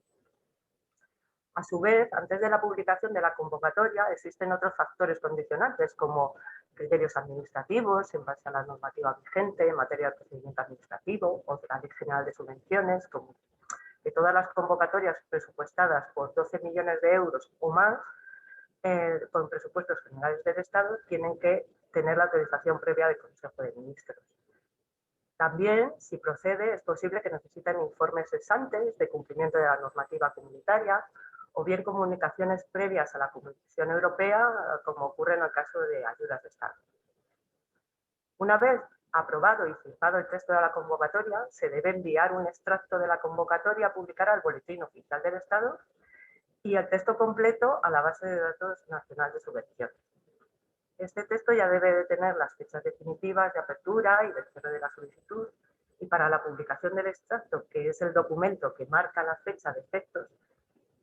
A su vez, antes de la publicación de la convocatoria existen otros factores condicionantes como criterios administrativos en base a la normativa vigente en materia de procedimiento administrativo o de la Ley General de Subvenciones, como que todas las convocatorias presupuestadas por 12 millones de euros o más con presupuestos generales del Estado tienen que tener la autorización previa del Consejo de Ministros. También, si procede, es posible que necesiten informes ex ante de cumplimiento de la normativa comunitaria o bien comunicaciones previas a la Comisión Europea, como ocurre en el caso de ayudas de Estado. Una vez aprobado y firmado el texto de la convocatoria, se debe enviar un extracto de la convocatoria a publicar al Boletín Oficial del Estado y el texto completo a la Base de Datos Nacional de Subvenciones. Este texto ya debe de tener las fechas definitivas de apertura y de cierre de la solicitud, y para la publicación del extracto, que es el documento que marca la fecha de efectos,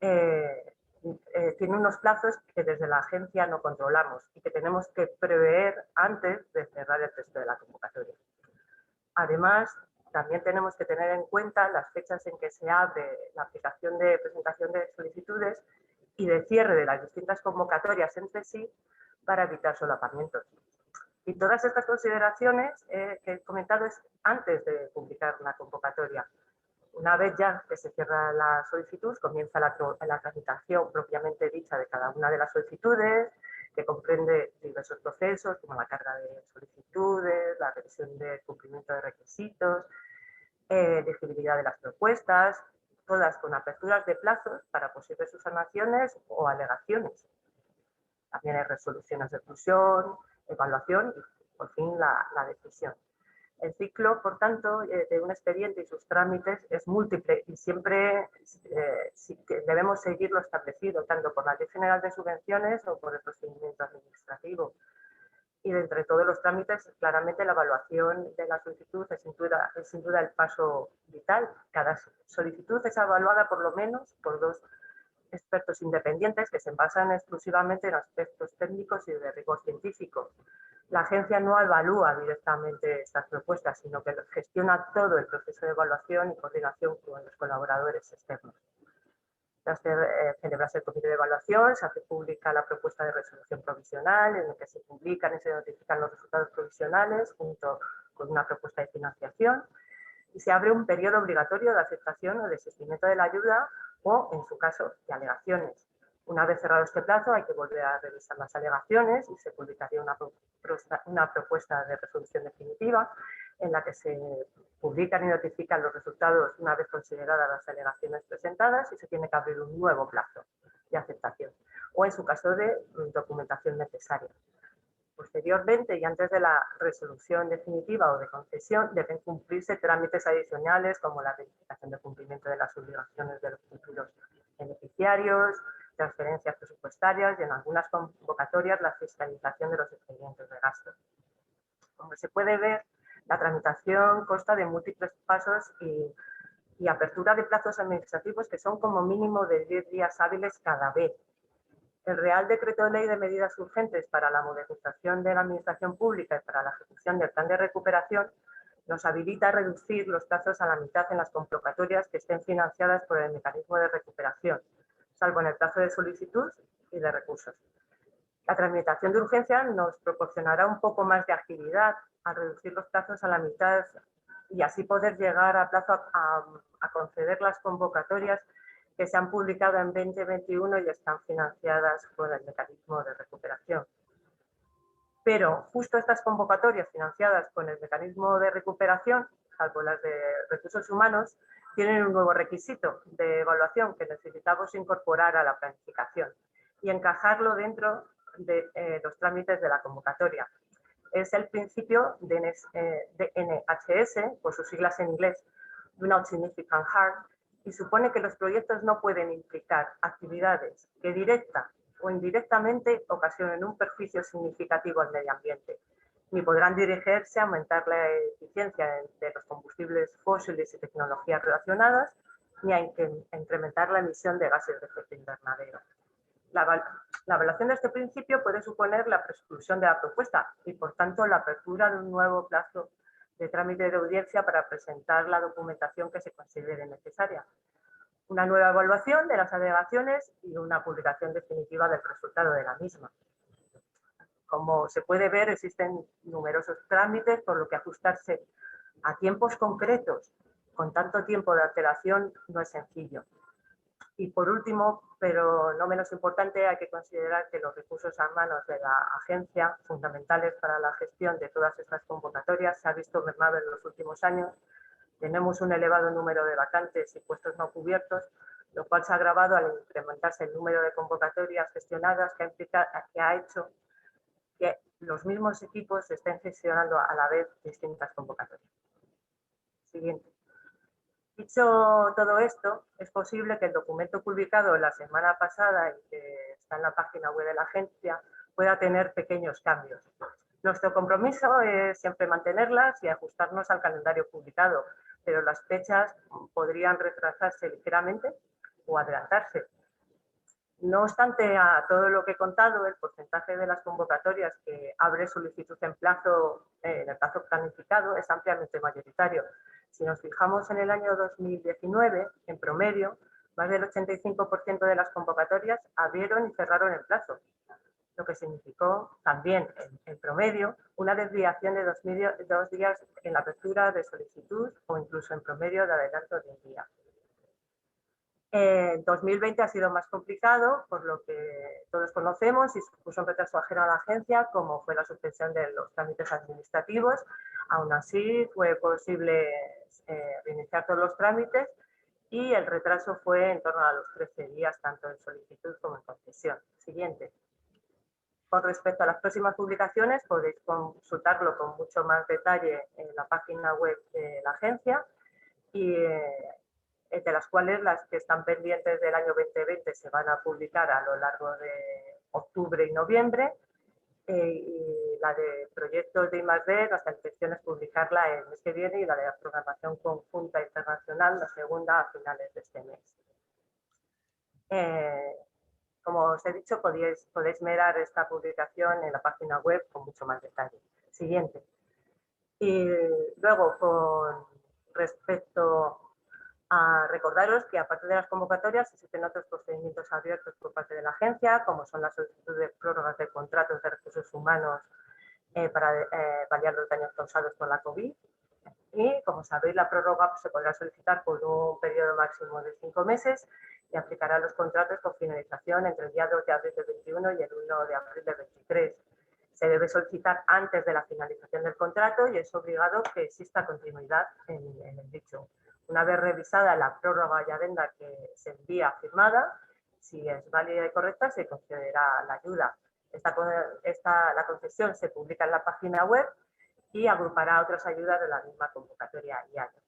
tiene unos plazos que desde la agencia no controlamos y que tenemos que prever antes de cerrar el texto de la convocatoria. Además, también tenemos que tener en cuenta las fechas en que se abre la aplicación de presentación de solicitudes y de cierre de las distintas convocatorias entre sí para evitar solapamientos. Y todas estas consideraciones que he comentado es antes de publicar la convocatoria. Una vez ya que se cierra la solicitud, comienza la tramitación propiamente dicha de cada una de las solicitudes, que comprende diversos procesos como la carga de solicitudes, la revisión del cumplimiento de requisitos, elegibilidad de las propuestas, todas con aperturas de plazos para posibles subsanaciones o alegaciones. También hay resoluciones de exclusión, evaluación y, por fin, la decisión. El ciclo, por tanto, de un expediente y sus trámites es múltiple y siempre debemos seguir lo establecido, tanto por la Ley General de Subvenciones o por el procedimiento administrativo. Y de entre todos los trámites, claramente la evaluación de la solicitud es sin duda el paso vital. Cada solicitud es evaluada por lo menos por 2 expertos independientes que se basan exclusivamente en aspectos técnicos y de rigor científico. La agencia no evalúa directamente estas propuestas, sino que gestiona todo el proceso de evaluación y coordinación con los colaboradores externos. Tras celebrarse el comité de evaluación, se hace pública la propuesta de resolución provisional, en la que se publican y se notifican los resultados provisionales junto con una propuesta de financiación, y se abre un periodo obligatorio de aceptación o desistimiento de la ayuda o, en su caso, de alegaciones. Una vez cerrado este plazo, hay que volver a revisar las alegaciones y se publicaría una propuesta de resolución definitiva en la que se publican y notifican los resultados una vez consideradas las alegaciones presentadas y se tiene que abrir un nuevo plazo de aceptación. o en su caso de documentación necesaria. Posteriormente y antes de la resolución definitiva o de concesión deben cumplirse trámites adicionales como la verificación de cumplimiento de las obligaciones de los futuros beneficiarios, transferencias presupuestarias y en algunas convocatorias la fiscalización de los expedientes de gasto. Como se puede ver, la tramitación consta de múltiples pasos y apertura de plazos administrativos que son como mínimo de 10 días hábiles cada vez. El Real Decreto de Ley de Medidas Urgentes para la Modernización de la Administración Pública y para la ejecución del Plan de Recuperación nos habilita a reducir los plazos a la mitad en las convocatorias que estén financiadas por el mecanismo de recuperación, salvo en el plazo de solicitud y de recursos. La tramitación de urgencia nos proporcionará un poco más de agilidad al reducir los plazos a la mitad y así poder llegar a plazo a conceder las convocatorias que se han publicado en 2021 y están financiadas por el mecanismo de recuperación. Pero justo estas convocatorias financiadas con el mecanismo de recuperación, salvo las de recursos humanos, tienen un nuevo requisito de evaluación que necesitamos incorporar a la planificación y encajarlo dentro de los trámites de la convocatoria. Es el principio de NHS, por sus siglas en inglés, Do Not Significant Harm, y supone que los proyectos no pueden implicar actividades que directa o indirectamente ocasionen un perjuicio significativo al medio ambiente, ni podrán dirigirse a aumentar la eficiencia de los combustibles fósiles y tecnologías relacionadas, ni a incrementar la emisión de gases de efecto invernadero. La evaluación de este principio puede suponer la prescripción de la propuesta y, por tanto, la apertura de un nuevo plazo de trámite de audiencia para presentar la documentación que se considere necesaria, una nueva evaluación de las alegaciones y una publicación definitiva del resultado de la misma. Como se puede ver, existen numerosos trámites, por lo que ajustarse a tiempos concretos con tanto tiempo de alteración no es sencillo. Y por último, pero no menos importante, hay que considerar que los recursos a manos de la agencia, fundamentales para la gestión de todas estas convocatorias, se ha visto mermado en los últimos años. Tenemos un elevado número de vacantes y puestos no cubiertos, lo cual se ha agravado al incrementarse el número de convocatorias gestionadas que ha hecho que los mismos equipos estén gestionando a la vez distintas convocatorias. Siguiente. Dicho todo esto, es posible que el documento publicado la semana pasada y que está en la página web de la agencia pueda tener pequeños cambios. Nuestro compromiso es siempre mantenerlas y ajustarnos al calendario publicado, pero las fechas podrían retrasarse ligeramente o adelantarse. No obstante a todo lo que he contado, el porcentaje de las convocatorias que abre solicitud en el plazo planificado es ampliamente mayoritario. Si nos fijamos en el año 2019, en promedio, más del 85% de las convocatorias abrieron y cerraron el plazo, lo que significó también, en promedio, una desviación de 2 días en la apertura de solicitud o incluso en promedio de adelanto de un día. 2020 ha sido más complicado, por lo que todos conocemos, y supuso un retraso ajeno a la agencia, como fue la suspensión de los trámites administrativos. Aún así, fue posible reiniciar todos los trámites y el retraso fue en torno a los 13 días, tanto en solicitud como en concesión. Siguiente. Con respecto a las próximas publicaciones, podéis consultarlo con mucho más detalle en la página web de la agencia y de las cuales las que están pendientes del año 2020 se van a publicar a lo largo de octubre y noviembre, y la de proyectos de I+D, nuestra intención es publicarla el mes que viene, y la de la programación conjunta internacional, la segunda, a finales de este mes. Como os he dicho, podéis mirar esta publicación en la página web con mucho más detalle. Siguiente. Y luego, con respecto a recordaros que, aparte de las convocatorias, existen otros procedimientos abiertos por parte de la agencia, como son las solicitudes de prórrogas de contratos de recursos humanos para paliar los daños causados por la COVID. Y, como sabéis, la prórroga se podrá solicitar por un periodo máximo de 5 meses y aplicará los contratos con finalización entre el día 2 de abril del 21 y el 1 de abril del 23. Se debe solicitar antes de la finalización del contrato y es obligado que exista continuidad en el dicho. Una vez revisada la prórroga y adenda que se envía firmada, Si es válida y correcta, se concederá la ayuda. La concesión se publica en la página web y agrupará otras ayudas de la misma convocatoria y año.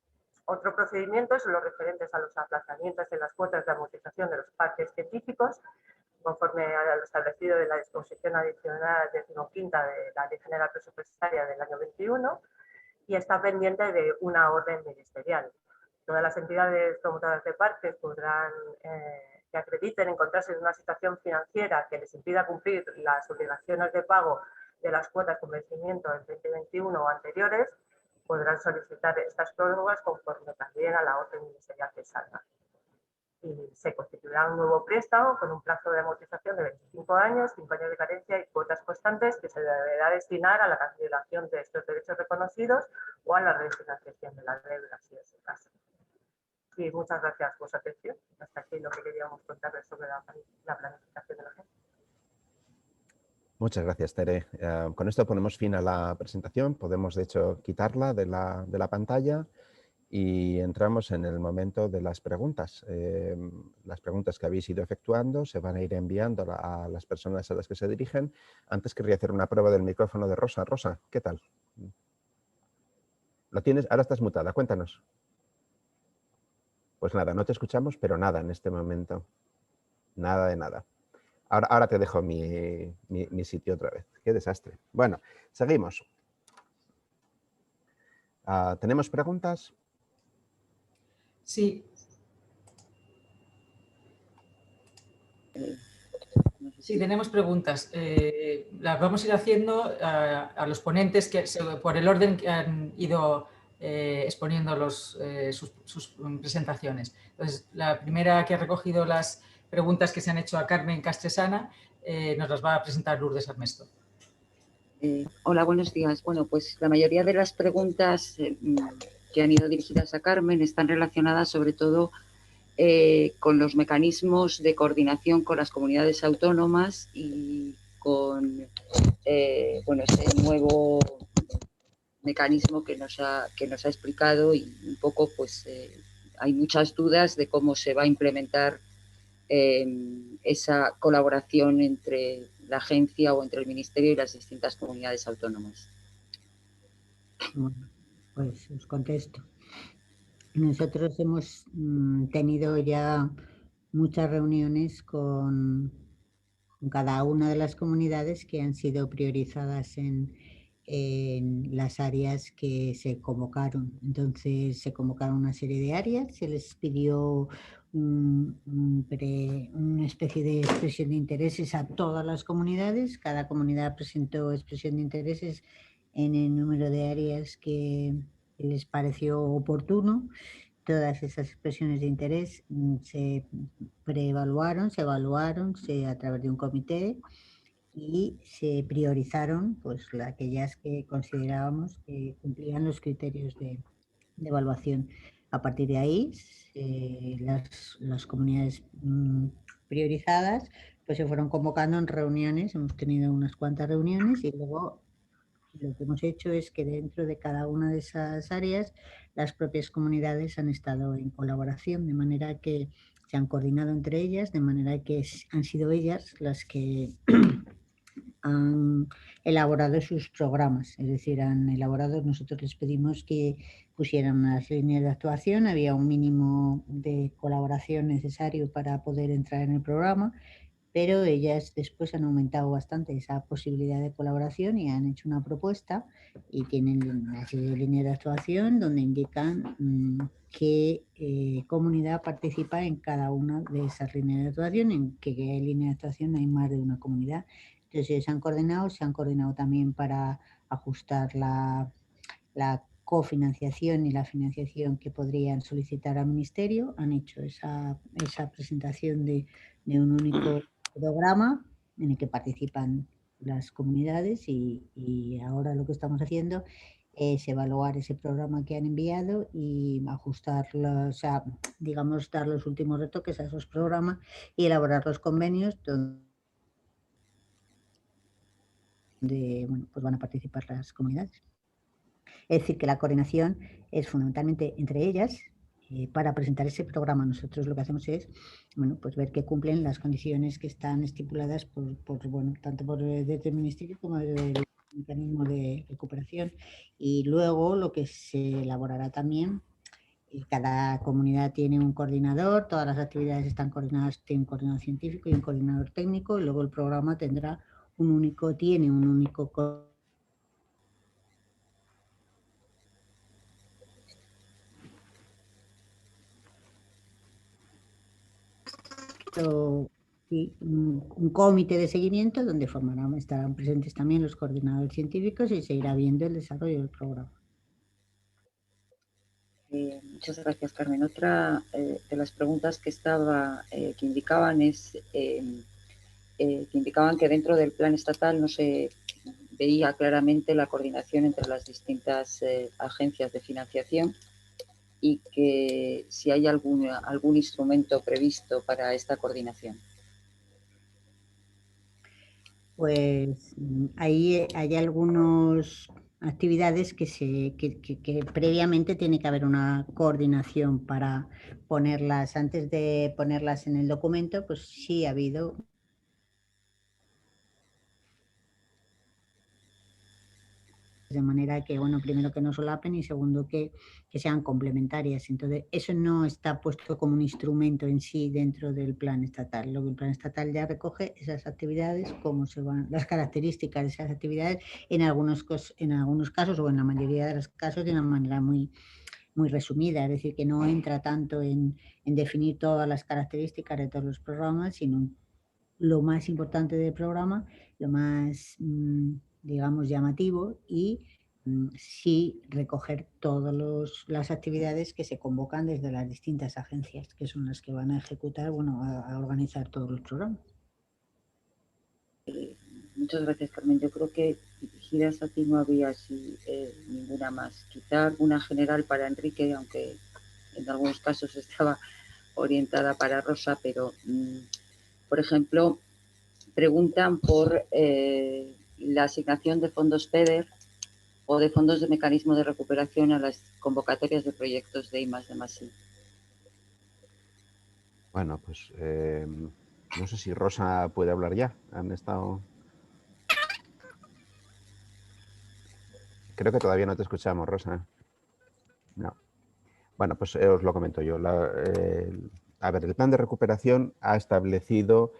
Otro procedimiento son los referentes a los aplazamientos en las cuotas de amortización de los parques científicos, conforme a lo establecido de la disposición adicional 15ª de la Ley General Presupuestaria del año 21, y está pendiente de una orden ministerial. Todas las entidades promotoras de parques podrán, que acrediten encontrarse en una situación financiera que les impida cumplir las obligaciones de pago de las cuotas con vencimiento en 2021 o anteriores, podrán solicitar estas prórrogas conforme también a la orden ministerial que salga. Y se constituirá un nuevo préstamo con un plazo de amortización de 25 años, 5 años de carencia y cuotas constantes, que se deberá destinar a la cancelación de estos derechos reconocidos o a la refinanciación de la deuda, si es el caso. Y muchas gracias por su atención. Hasta aquí lo que queríamos contarles sobre la planificación de la agencia. Muchas gracias, Tere. Con esto ponemos fin a la presentación. Podemos, de hecho, quitarla de la pantalla y entramos en el momento de las preguntas. Las preguntas que habéis ido efectuando se van a ir enviando a las personas a las que se dirigen. Antes querría hacer una prueba del micrófono de Rosa. Rosa, ¿qué tal? ¿Lo tienes? Ahora estás mutada. Cuéntanos. Pues nada, no te escuchamos, pero nada en este momento. Nada de nada. Ahora te dejo mi sitio otra vez. Qué desastre. Bueno, seguimos. ¿Tenemos preguntas? Sí. Sí, tenemos preguntas. Las vamos a ir haciendo a los ponentes por el orden que han ido exponiendo sus presentaciones. Entonces, la primera que ha recogido las preguntas que se han hecho a Carmen Castresana nos las va a presentar Lourdes Armesto. Hola, buenos días. Bueno, pues la mayoría de las preguntas que han ido dirigidas a Carmen están relacionadas sobre todo con los mecanismos de coordinación con las comunidades autónomas y con bueno, ese nuevo mecanismo que nos ha explicado, y un poco pues hay muchas dudas de cómo se va a implementar esa colaboración entre la agencia o entre el Ministerio y las distintas comunidades autónomas. Bueno, pues os contesto. Nosotros hemos tenido ya muchas reuniones con cada una de las comunidades que han sido priorizadas en las áreas que se convocaron. Entonces se convocaron una serie de áreas, se les pidió una especie de expresión de intereses a todas las comunidades. Cada comunidad presentó expresión de intereses en el número de áreas que les pareció oportuno. Todas esas expresiones de interés se preevaluaron, se evaluaron a través de un comité y se priorizaron pues aquellas que considerábamos que cumplían los criterios de evaluación. A partir de ahí, las comunidades priorizadas pues se fueron convocando en reuniones. Hemos tenido unas cuantas reuniones y luego lo que hemos hecho es que dentro de cada una de esas áreas las propias comunidades han estado en colaboración, de manera que se han coordinado entre ellas, de manera que han sido ellas las que han elaborado sus programas, es decir, nosotros les pedimos que pusieran unas líneas de actuación, había un mínimo de colaboración necesario para poder entrar en el programa, pero ellas después han aumentado bastante esa posibilidad de colaboración y han hecho una propuesta y tienen una serie de líneas de actuación donde indican qué comunidad participa en cada una de esas líneas de actuación, en qué línea de actuación hay más de una comunidad. Entonces ellos se han coordinado también para ajustar la cofinanciación y la financiación que podrían solicitar al Ministerio. Han hecho esa presentación de un único programa en el que participan las comunidades y ahora lo que estamos haciendo es evaluar ese programa que han enviado y ajustarlo, o sea, digamos, dar los últimos retoques a esos programas y elaborar los convenios donde bueno, pues van a participar las comunidades. Es decir, que la coordinación es fundamentalmente entre ellas para presentar ese programa. Nosotros lo que hacemos es, bueno, pues ver que cumplen las condiciones que están estipuladas bueno, tanto desde el Ministerio como desde el mecanismo de recuperación. Y luego lo que se elaborará también, cada comunidad tiene un coordinador, todas las actividades están coordinadas, tiene un coordinador científico y un coordinador técnico, y luego el programa tiene un único un comité de seguimiento donde estarán presentes también los coordinadores científicos y se irá viendo el desarrollo del programa. Muchas gracias, Carmen. Otra de las preguntas que indicaban que indicaban que dentro del plan estatal no se veía claramente la coordinación entre las distintas agencias de financiación y que si hay algún instrumento previsto para esta coordinación. Pues ahí hay algunas actividades que previamente tiene que haber una coordinación para ponerlas, antes de ponerlas en el documento, pues sí ha habido. De manera que, bueno, primero que no solapen y segundo que sean complementarias. Entonces, eso no está puesto como un instrumento en sí dentro del plan estatal. Lo que el plan estatal ya recoge esas actividades, cómo se van, las características de esas actividades, en algunos casos o en la mayoría de los casos de una manera muy resumida, es decir, que no entra tanto en definir todas las características de todos los programas, sino lo más importante del programa, lo más, digamos, llamativo, y sí recoger todas las actividades que se convocan desde las distintas agencias, que son las que van a ejecutar, bueno, a organizar todos los programas. Muchas gracias, Carmen. Yo creo que dirigidas a ti no había ninguna más. Quizá alguna general para Enrique, aunque en algunos casos estaba orientada para Rosa, pero, por ejemplo, preguntan por la asignación de fondos FEDER o de fondos de mecanismo de recuperación a las convocatorias de proyectos de I+D+I. Bueno, pues no sé si Rosa puede hablar ya. Han estado... Creo que todavía no te escuchamos, Rosa. No. Bueno, pues os lo comento yo. A ver, el plan de recuperación ha establecido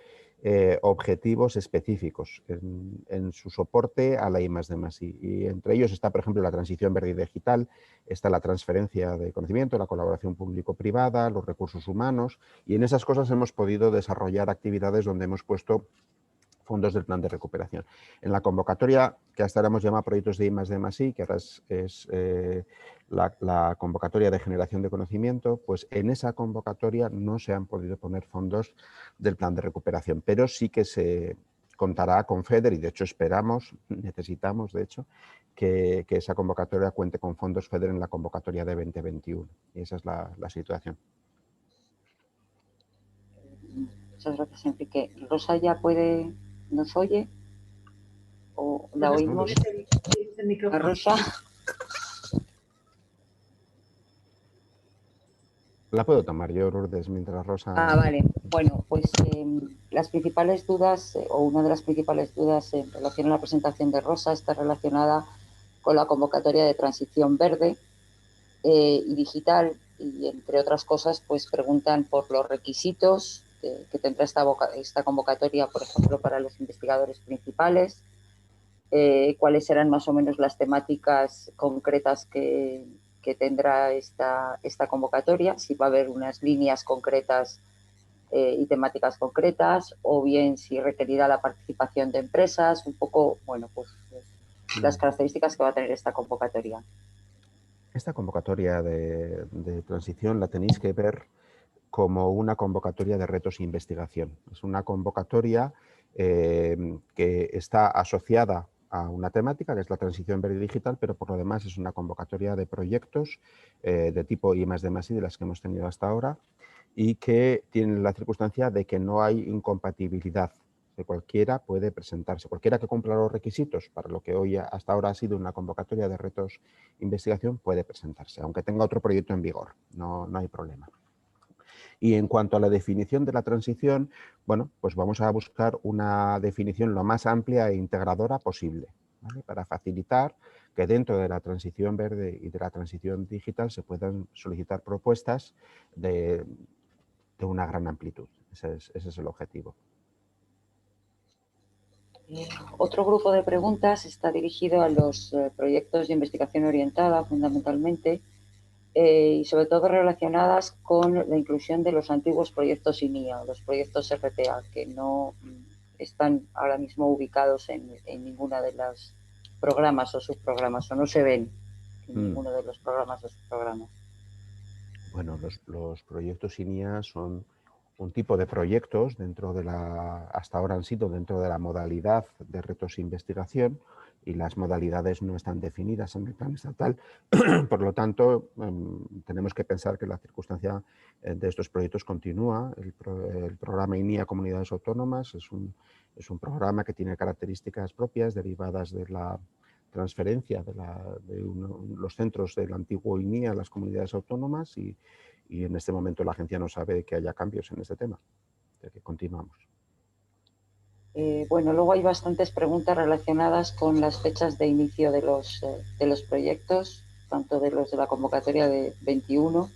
objetivos específicos en su soporte a la I+D+I. Y entre ellos está, por ejemplo, la transición verde y digital, está la transferencia de conocimiento, la colaboración público-privada, los recursos humanos, y en esas cosas hemos podido desarrollar actividades donde hemos puesto fondos del plan de recuperación. En la convocatoria, que hasta ahora hemos llamado proyectos de I+D+I, que ahora es la convocatoria de generación de conocimiento, pues en esa convocatoria no se han podido poner fondos del plan de recuperación, pero sí que se contará con FEDER y de hecho necesitamos de hecho, que esa convocatoria cuente con fondos FEDER en la convocatoria de 2021. Y esa es la situación. Muchas gracias, Enrique. Rosa ya ¿nos oye? ¿O la oímos? ¿A Rosa? La puedo tomar yo, Lourdes, mientras Rosa... Ah, vale. Bueno, pues las principales dudas, o una de las principales dudas en relación a la presentación de Rosa está relacionada con la convocatoria de transición verde y digital, y entre otras cosas, pues preguntan por los requisitos que tendrá esta convocatoria, por ejemplo, para los investigadores principales, cuáles serán más o menos las temáticas concretas que tendrá esta convocatoria, si va a haber unas líneas concretas y temáticas concretas, o bien si requerirá la participación de empresas, un poco, bueno, pues las características que va a tener esta convocatoria. Esta convocatoria de transición la tenéis que ver como una convocatoria de retos e investigación. Es una convocatoria que está asociada a una temática, que es la transición verde y digital, pero por lo demás es una convocatoria de proyectos de tipo I+D+I, de las que hemos tenido hasta ahora, y que tienen la circunstancia de que no hay incompatibilidad que cualquiera puede presentarse. Cualquiera que cumpla los requisitos para lo que hoy hasta ahora ha sido una convocatoria de retos investigación puede presentarse, aunque tenga otro proyecto en vigor, no hay problema. Y en cuanto a la definición de la transición, bueno, pues vamos a buscar una definición lo más amplia e integradora posible, ¿vale? Para facilitar que dentro de la transición verde y de la transición digital se puedan solicitar propuestas de una gran amplitud. Ese es el objetivo. Otro grupo de preguntas está dirigido a los proyectos de investigación orientada, fundamentalmente, y sobre todo relacionadas con la inclusión de los antiguos proyectos INIA, los proyectos RTA, que no están ahora mismo ubicados en ninguna de los programas o subprogramas, o no se ven en ninguno de los programas o subprogramas. Bueno, los proyectos INIA son un tipo de proyectos dentro de hasta ahora han sido dentro de la modalidad de retos e investigación, y las modalidades no están definidas en el plan estatal. Por lo tanto, tenemos que pensar que la circunstancia de estos proyectos continúa. El programa INIA Comunidades Autónomas es un programa que tiene características propias derivadas de la transferencia de los centros del antiguo INIA a las comunidades autónomas, y en este momento la agencia no sabe que haya cambios en este tema, de que continuamos. Bueno, luego hay bastantes preguntas relacionadas con las fechas de inicio de los proyectos, tanto de los de la convocatoria de 21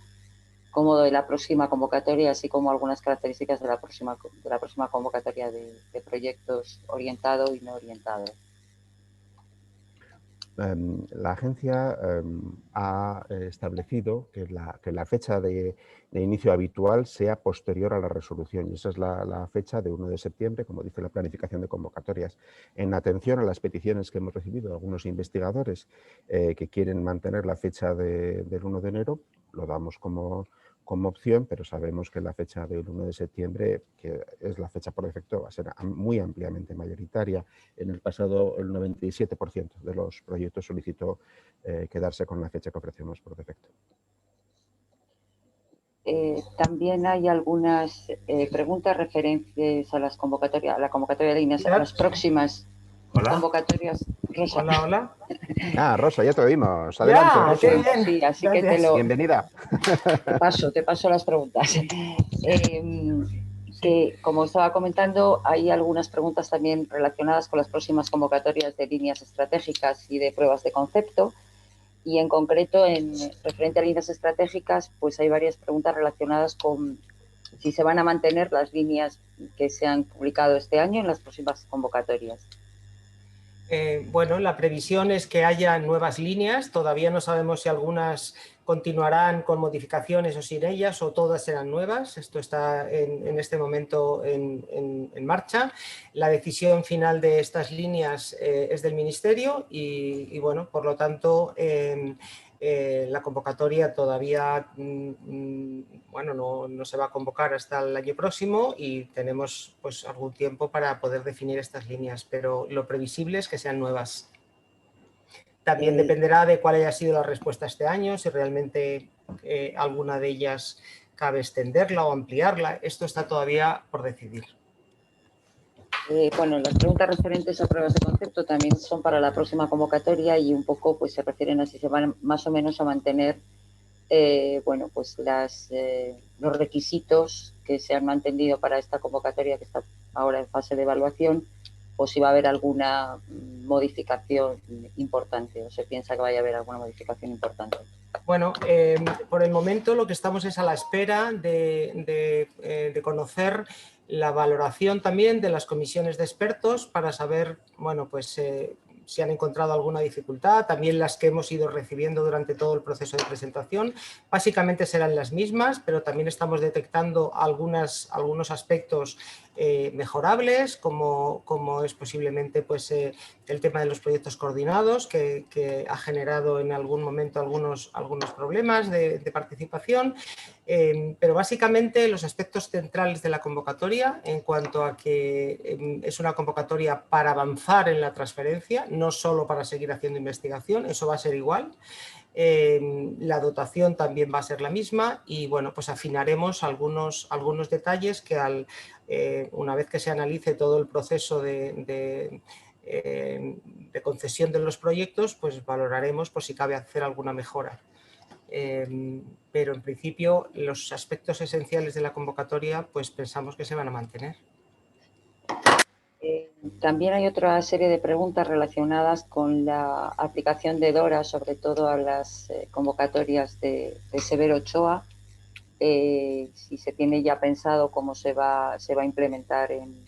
como de la próxima convocatoria, así como algunas características de la próxima convocatoria de proyectos orientado y no orientado. La agencia ha establecido que la fecha de inicio habitual sea posterior a la resolución, y esa es la fecha de 1 de septiembre, como dice la planificación de convocatorias. En atención a las peticiones que hemos recibido de algunos investigadores que quieren mantener la fecha del 1 de enero, lo damos como opción, pero sabemos que la fecha del 1 de septiembre, que es la fecha por defecto, va a ser muy ampliamente mayoritaria. En el pasado, el 97% de los proyectos solicitó quedarse con la fecha que ofrecemos por defecto. También hay algunas preguntas referentes a la convocatoria de líneas, a las próximas convocatorias. Rosa. Hola. Rosa, ya te oímos. Adelante, Ya, Rosa. qué bien. Sí, así Gracias. que Bienvenida. Te paso las preguntas. Que, como estaba comentando, hay algunas preguntas también relacionadas con las próximas convocatorias de líneas estratégicas y de pruebas de concepto. Y en concreto, referente a líneas estratégicas, pues hay varias preguntas relacionadas con si se van a mantener las líneas que se han publicado este año en las próximas convocatorias. Bueno, la previsión es que haya nuevas líneas. Todavía no sabemos si algunas continuarán con modificaciones o sin ellas, o todas serán nuevas. Esto está en este momento en marcha. La decisión final de estas líneas es del Ministerio y bueno, por lo tanto, la convocatoria todavía bueno, no se va a convocar hasta el año próximo, y tenemos pues algún tiempo para poder definir estas líneas, pero lo previsible es que sean nuevas. También dependerá de cuál haya sido la respuesta este año, si realmente alguna de ellas cabe extenderla o ampliarla. Esto está todavía por decidir. Bueno, las preguntas referentes a pruebas de concepto también son para la próxima convocatoria, y un poco pues se refieren a si se van más o menos a mantener bueno, pues los requisitos que se han mantenido para esta convocatoria, que está ahora en fase de evaluación, o si va a haber alguna modificación importante, o se piensa que vaya a haber alguna modificación importante. Bueno, por el momento lo que estamos es a la espera de conocer la valoración también de las comisiones de expertos para saber, bueno, pues si han encontrado alguna dificultad. También las que hemos ido recibiendo durante todo el proceso de presentación. Básicamente serán las mismas, pero también estamos detectando algunos aspectos mejorables, como es posiblemente pues, el tema de los proyectos coordinados, que ha generado en algún momento algunos problemas de participación. Pero básicamente los aspectos centrales de la convocatoria, en cuanto a que es una convocatoria para avanzar en la transferencia, no solo para seguir haciendo investigación, eso va a ser igual. La dotación también va a ser la misma y bueno, pues afinaremos algunos detalles que una vez que se analice todo el proceso de concesión de los proyectos, pues valoraremos por si cabe hacer alguna mejora. Pero en principio los aspectos esenciales de la convocatoria pues pensamos que se van a mantener. También hay otra serie de preguntas relacionadas con la aplicación de DORA, sobre todo a las convocatorias de Severo Ochoa. Si se tiene ya pensado cómo se va a implementar en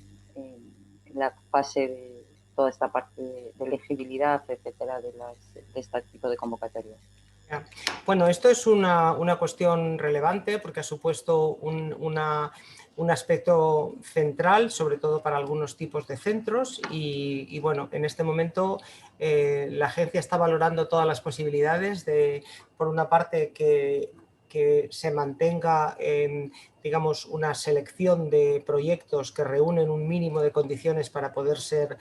la fase de toda esta parte de elegibilidad, etcétera, de este tipo de convocatorias. Bueno, esto es una cuestión relevante porque ha supuesto un aspecto central, sobre todo para algunos tipos de centros y bueno, en este momento la agencia está valorando todas las posibilidades de, por una parte, que se mantenga, digamos, una selección de proyectos que reúnen un mínimo de condiciones para poder ser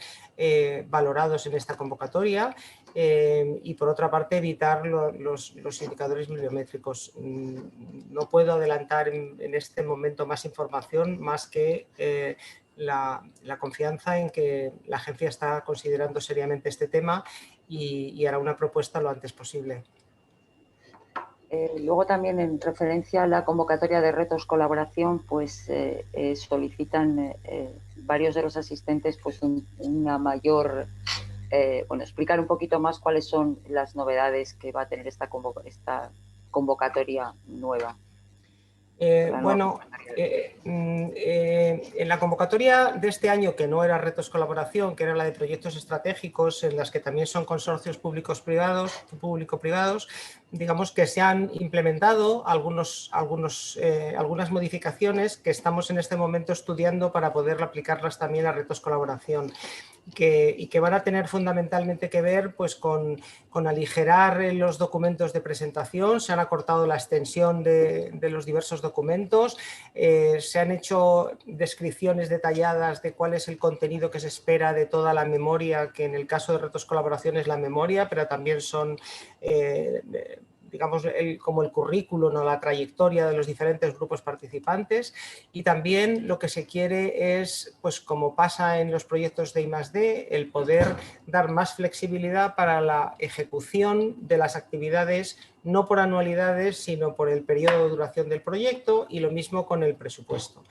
valorados en esta convocatoria y, por otra parte, evitar los indicadores bibliométricos. No puedo adelantar en este momento más información, más que la confianza en que la agencia está considerando seriamente este tema y hará una propuesta lo antes posible. Luego también en referencia a la convocatoria de retos colaboración, pues solicitan varios de los asistentes pues una mayor, bueno, explicar un poquito más cuáles son las novedades que va a tener esta convocatoria nueva. Bueno, en la convocatoria de este año, que no era retos colaboración, que era la de proyectos estratégicos, en las que también son consorcios público-privados, digamos que se han implementado algunas modificaciones que estamos en este momento estudiando para poder aplicarlas también a retos colaboración. Y que van a tener fundamentalmente que ver pues, con aligerar los documentos de presentación. Se han acortado la extensión de los diversos documentos, se han hecho descripciones detalladas de cuál es el contenido que se espera de toda la memoria, que en el caso de retos colaboración es la memoria, pero también son digamos, como el currículo, ¿no? La trayectoria de los diferentes grupos participantes y también lo que se quiere es, pues como pasa en los proyectos de I+D, el poder dar más flexibilidad para la ejecución de las actividades, no por anualidades, sino por el periodo de duración del proyecto y lo mismo con el presupuesto.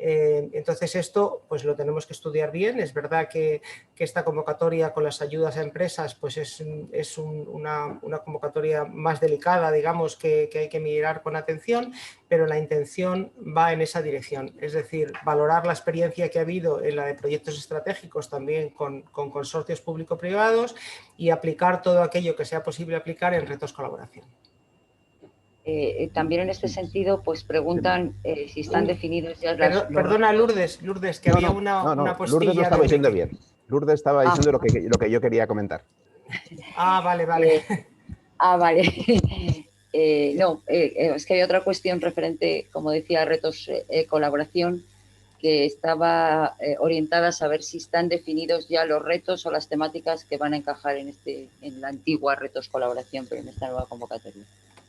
Entonces esto pues lo tenemos que estudiar bien. Es verdad que esta convocatoria con las ayudas a empresas pues es una convocatoria más delicada, digamos, que hay que mirar con atención, pero la intención va en esa dirección. Es decir, valorar la experiencia que ha habido en la de proyectos estratégicos también con consorcios público-privados y aplicar todo aquello que sea posible aplicar en retos colaboración. También en este sentido, pues preguntan si están definidos ya las... Perdona, Lourdes, que había una postilla... Lourdes lo estaba diciendo bien. Lourdes estaba diciendo lo que yo quería comentar. Vale. Vale. Es que hay otra cuestión referente, como decía, a retos colaboración, que estaba orientada a saber si están definidos ya los retos o las temáticas que van a encajar en la antigua retos colaboración, pero en esta nueva convocatoria.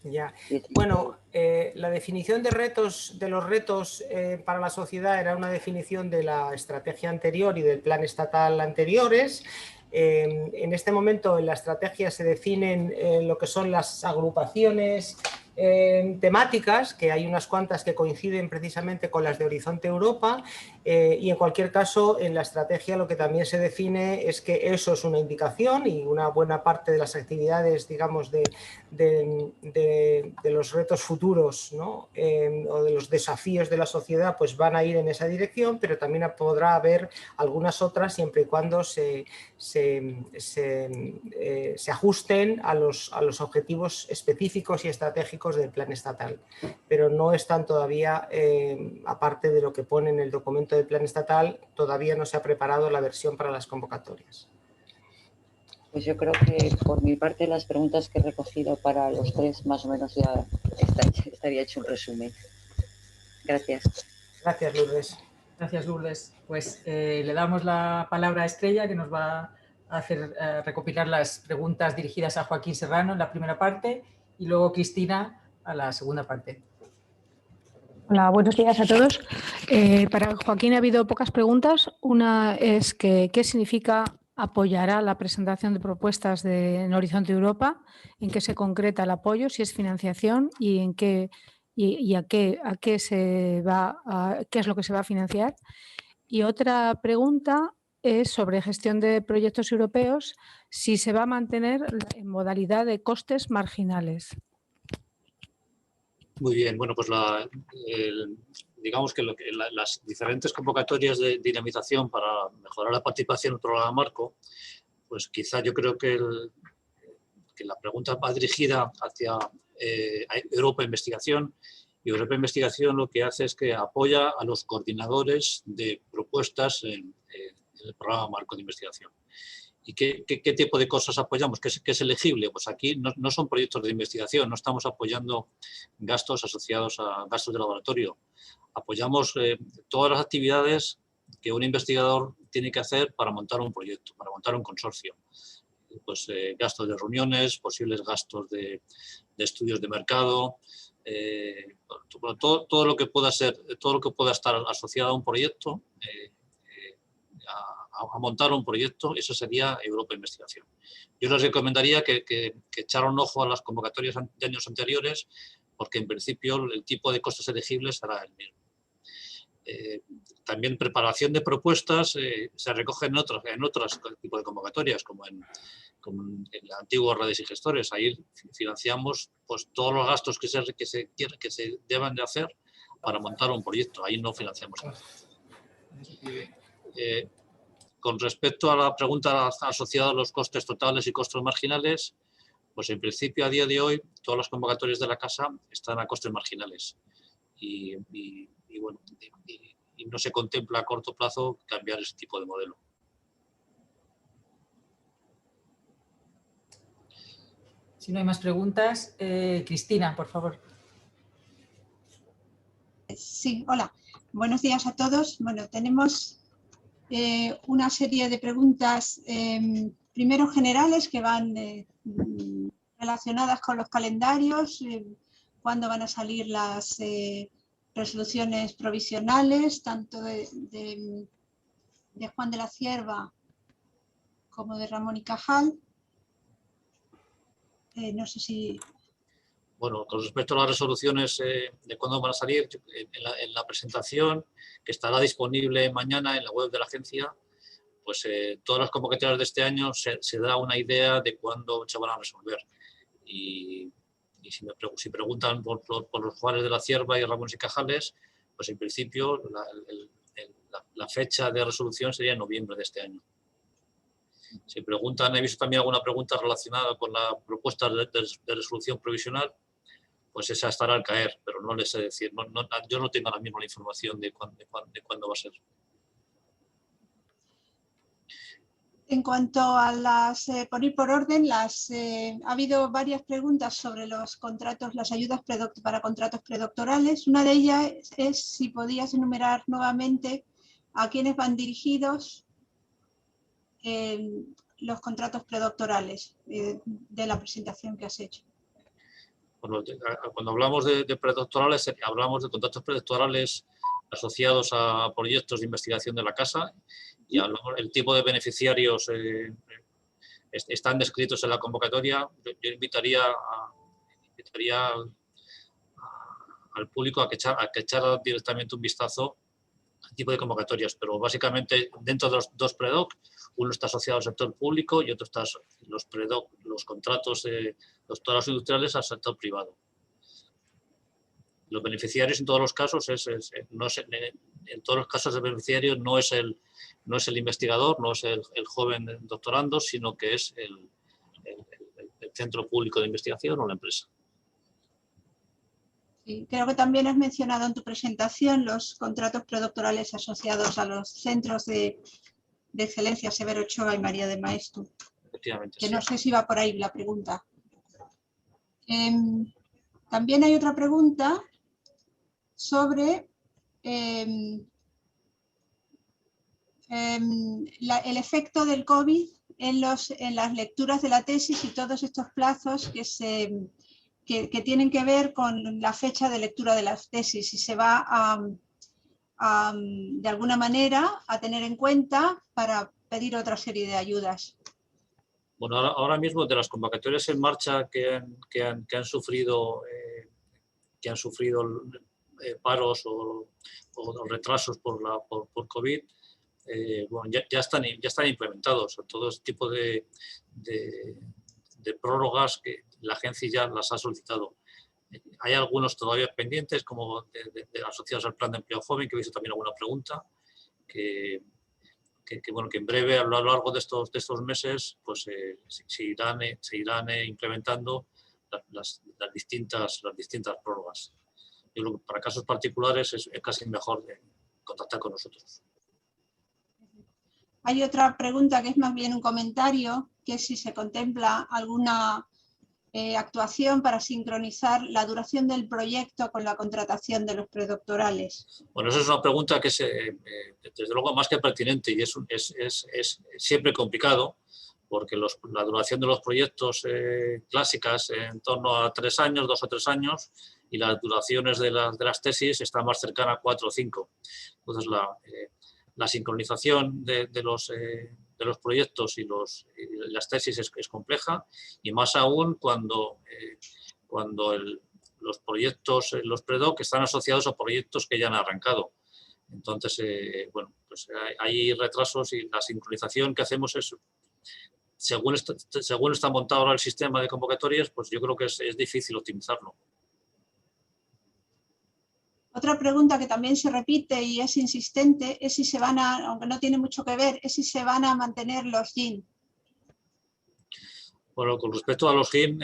Ya. Bueno, la definición de los retos para la sociedad era una definición de la estrategia anterior y del plan estatal anteriores. En este momento en la estrategia se definen lo que son las agrupaciones temáticas, que hay unas cuantas que coinciden precisamente con las de Horizonte Europa y en cualquier caso en la estrategia lo que también se define es que eso es una indicación y una buena parte de las actividades, digamos, de los retos futuros, ¿no? O de los desafíos de la sociedad pues van a ir en esa dirección, pero también podrá haber algunas otras siempre y cuando se ajusten a los objetivos específicos y estratégicos del plan estatal, pero no están todavía, aparte de lo que pone en el documento del plan estatal, todavía no se ha preparado la versión para las convocatorias. Pues yo creo que por mi parte las preguntas que he recogido para los tres más o menos ya estaría hecho un resumen. Gracias. Gracias, Lourdes. Gracias, Lourdes. Pues le damos la palabra a Estrella, que nos va recopilar las preguntas dirigidas a Joaquín Serrano en la primera parte y luego Cristina a la segunda parte. Hola, buenos días a todos. Para Joaquín ha habido pocas preguntas. Una es que, ¿qué significa apoyará la presentación de propuestas en Horizonte Europa? ¿En qué se concreta el apoyo? Si es financiación y en qué y a qué se va, qué es lo que se va a financiar. Y otra pregunta es sobre gestión de proyectos europeos, si se va a mantener en modalidad de costes marginales. Muy bien, bueno, pues digamos que las diferentes convocatorias de dinamización para mejorar la participación en el programa marco, pues quizá yo creo que la pregunta va dirigida hacia Europa Investigación, y Europa Investigación lo que hace es que apoya a los coordinadores de propuestas en el programa marco de investigación. ¿Y qué tipo de cosas apoyamos? ¿Qué es elegible? Pues aquí no son proyectos de investigación, no estamos apoyando gastos asociados a gastos de laboratorio. Apoyamos todas las actividades que un investigador tiene que hacer para montar un proyecto, para montar un consorcio. Pues gastos de reuniones, posibles gastos de estudios de mercado, todo lo que pueda estar asociado a un proyecto, a montar un proyecto, eso sería Europa Investigación. Yo les recomendaría que echaran un ojo a las convocatorias de años anteriores, porque en principio el tipo de costes elegibles será el mismo. También preparación de propuestas se recoge en otros tipos de convocatorias, como en la antigua redes y gestores. Ahí financiamos pues, todos los gastos que se deban de hacer para montar un proyecto. Ahí no financiamos nada. Con respecto a la pregunta asociada a los costes totales y costes marginales, pues en principio a día de hoy todas las convocatorias de la casa están a costes marginales y no se contempla a corto plazo cambiar ese tipo de modelo. Si no hay más preguntas, Cristina, por favor. Sí, hola. Buenos días a todos. Bueno, tenemos una serie de preguntas, primero generales, que van relacionadas con los calendarios, cuándo van a salir las resoluciones provisionales, tanto de Juan de la Cierva como de Ramón y Cajal. No sé si... Bueno, con respecto a las resoluciones de cuándo van a salir, en la presentación, que estará disponible mañana en la web de la agencia, pues todas las convocatorias de este año se da una idea de cuándo se van a resolver. Y si preguntan por los Juanes de la Cierva y Ramón y Cajales, pues en principio la fecha de resolución sería en noviembre de este año. Si preguntan, he visto también alguna pregunta relacionada con la propuesta de resolución provisional, pues esa estará al caer, pero no les sé decir, yo no tengo ahora mismo la información de cuándo va a ser. En cuanto a las, por ir por orden, ha habido varias preguntas sobre los contratos, las ayudas para contratos predoctorales. Una de ellas es si podías enumerar nuevamente a quiénes van dirigidos los contratos predoctorales de la presentación que has hecho. Cuando hablamos de predoctorales, hablamos de contratos predoctorales asociados a proyectos de investigación de la casa, y hablamos, el tipo de beneficiarios están descritos en la convocatoria. Yo invitaría al público a que echara directamente un vistazo al tipo de convocatorias, pero básicamente dentro de los dos predoc, uno está asociado al sector público y otro está los predoc, los contratos de doctorados industriales, al sector privado. Los beneficiarios en todos los casos en todos los casos de beneficiario no es el investigador, no es el joven doctorando, sino que es el centro público de investigación o la empresa. Sí, creo que también has mencionado en tu presentación los contratos predoctorales asociados a los centros de excelencia Severo Ochoa y María de Maeztu. Efectivamente, que sí. No sé si va por ahí la pregunta. También hay otra pregunta sobre el efecto del COVID en las lecturas de la tesis y todos estos plazos que tienen que ver con la fecha de lectura de las tesis, y se va de alguna manera a tener en cuenta para pedir otra serie de ayudas. Bueno, ahora mismo de las convocatorias en marcha que han sufrido paros o retrasos por COVID, bueno, ya están implementados. Todo este tipo de prórrogas que la agencia ya las ha solicitado. Hay algunos todavía pendientes, como de asociados al plan de empleo joven, que he visto también alguna pregunta, que en breve, a lo largo de estos meses, pues se irán implementando las distintas prórrogas. Yo creo que para casos particulares es casi mejor contactar con nosotros. Hay otra pregunta que es más bien un comentario, que es si se contempla alguna actuación para sincronizar la duración del proyecto con la contratación de los predoctorales. Bueno, esa es una pregunta que es, desde luego, más que pertinente, y es siempre complicado, porque la duración de los proyectos clásicas en torno a 3 años, 2 o 3 años, y las duraciones de las tesis están más cercanas a 4 o 5. Entonces, la sincronización de los proyectos y las tesis es compleja, y más aún cuando los proyectos, los predoc, están asociados a proyectos que ya han arrancado. Entonces, bueno, pues hay retrasos, y la sincronización que hacemos es, según está montado ahora el sistema de convocatorias, pues yo creo que es difícil optimizarlo. Otra pregunta que también se repite y es insistente es si se van a, aunque no tiene mucho que ver, es si se van a mantener los GIN. Bueno, con respecto a los GIN,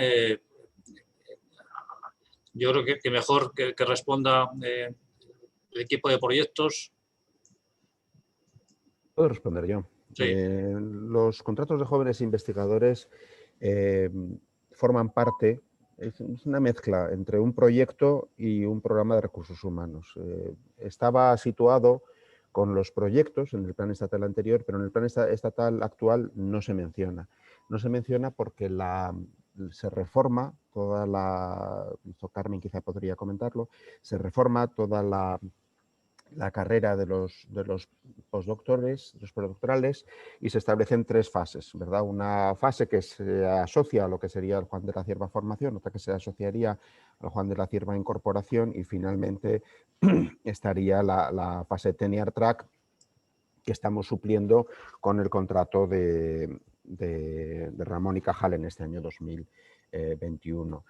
yo creo que mejor que responda el equipo de proyectos. Puedo responder yo. Sí. Los contratos de jóvenes investigadores forman parte, es una mezcla entre un proyecto y un programa de recursos humanos. Estaba situado con los proyectos en el plan estatal anterior, pero en el plan estatal actual no se menciona. No se menciona porque se reforma toda Carmen quizá podría comentarlo, se reforma toda la carrera de los postdoctores, los predoctorales, y se establecen 3 fases, ¿verdad? Una fase que se asocia a lo que sería el Juan de la Cierva formación, otra que se asociaría al Juan de la Cierva incorporación, y finalmente estaría la fase tenure track, que estamos supliendo con el contrato de Ramón y Cajal en este año 2021.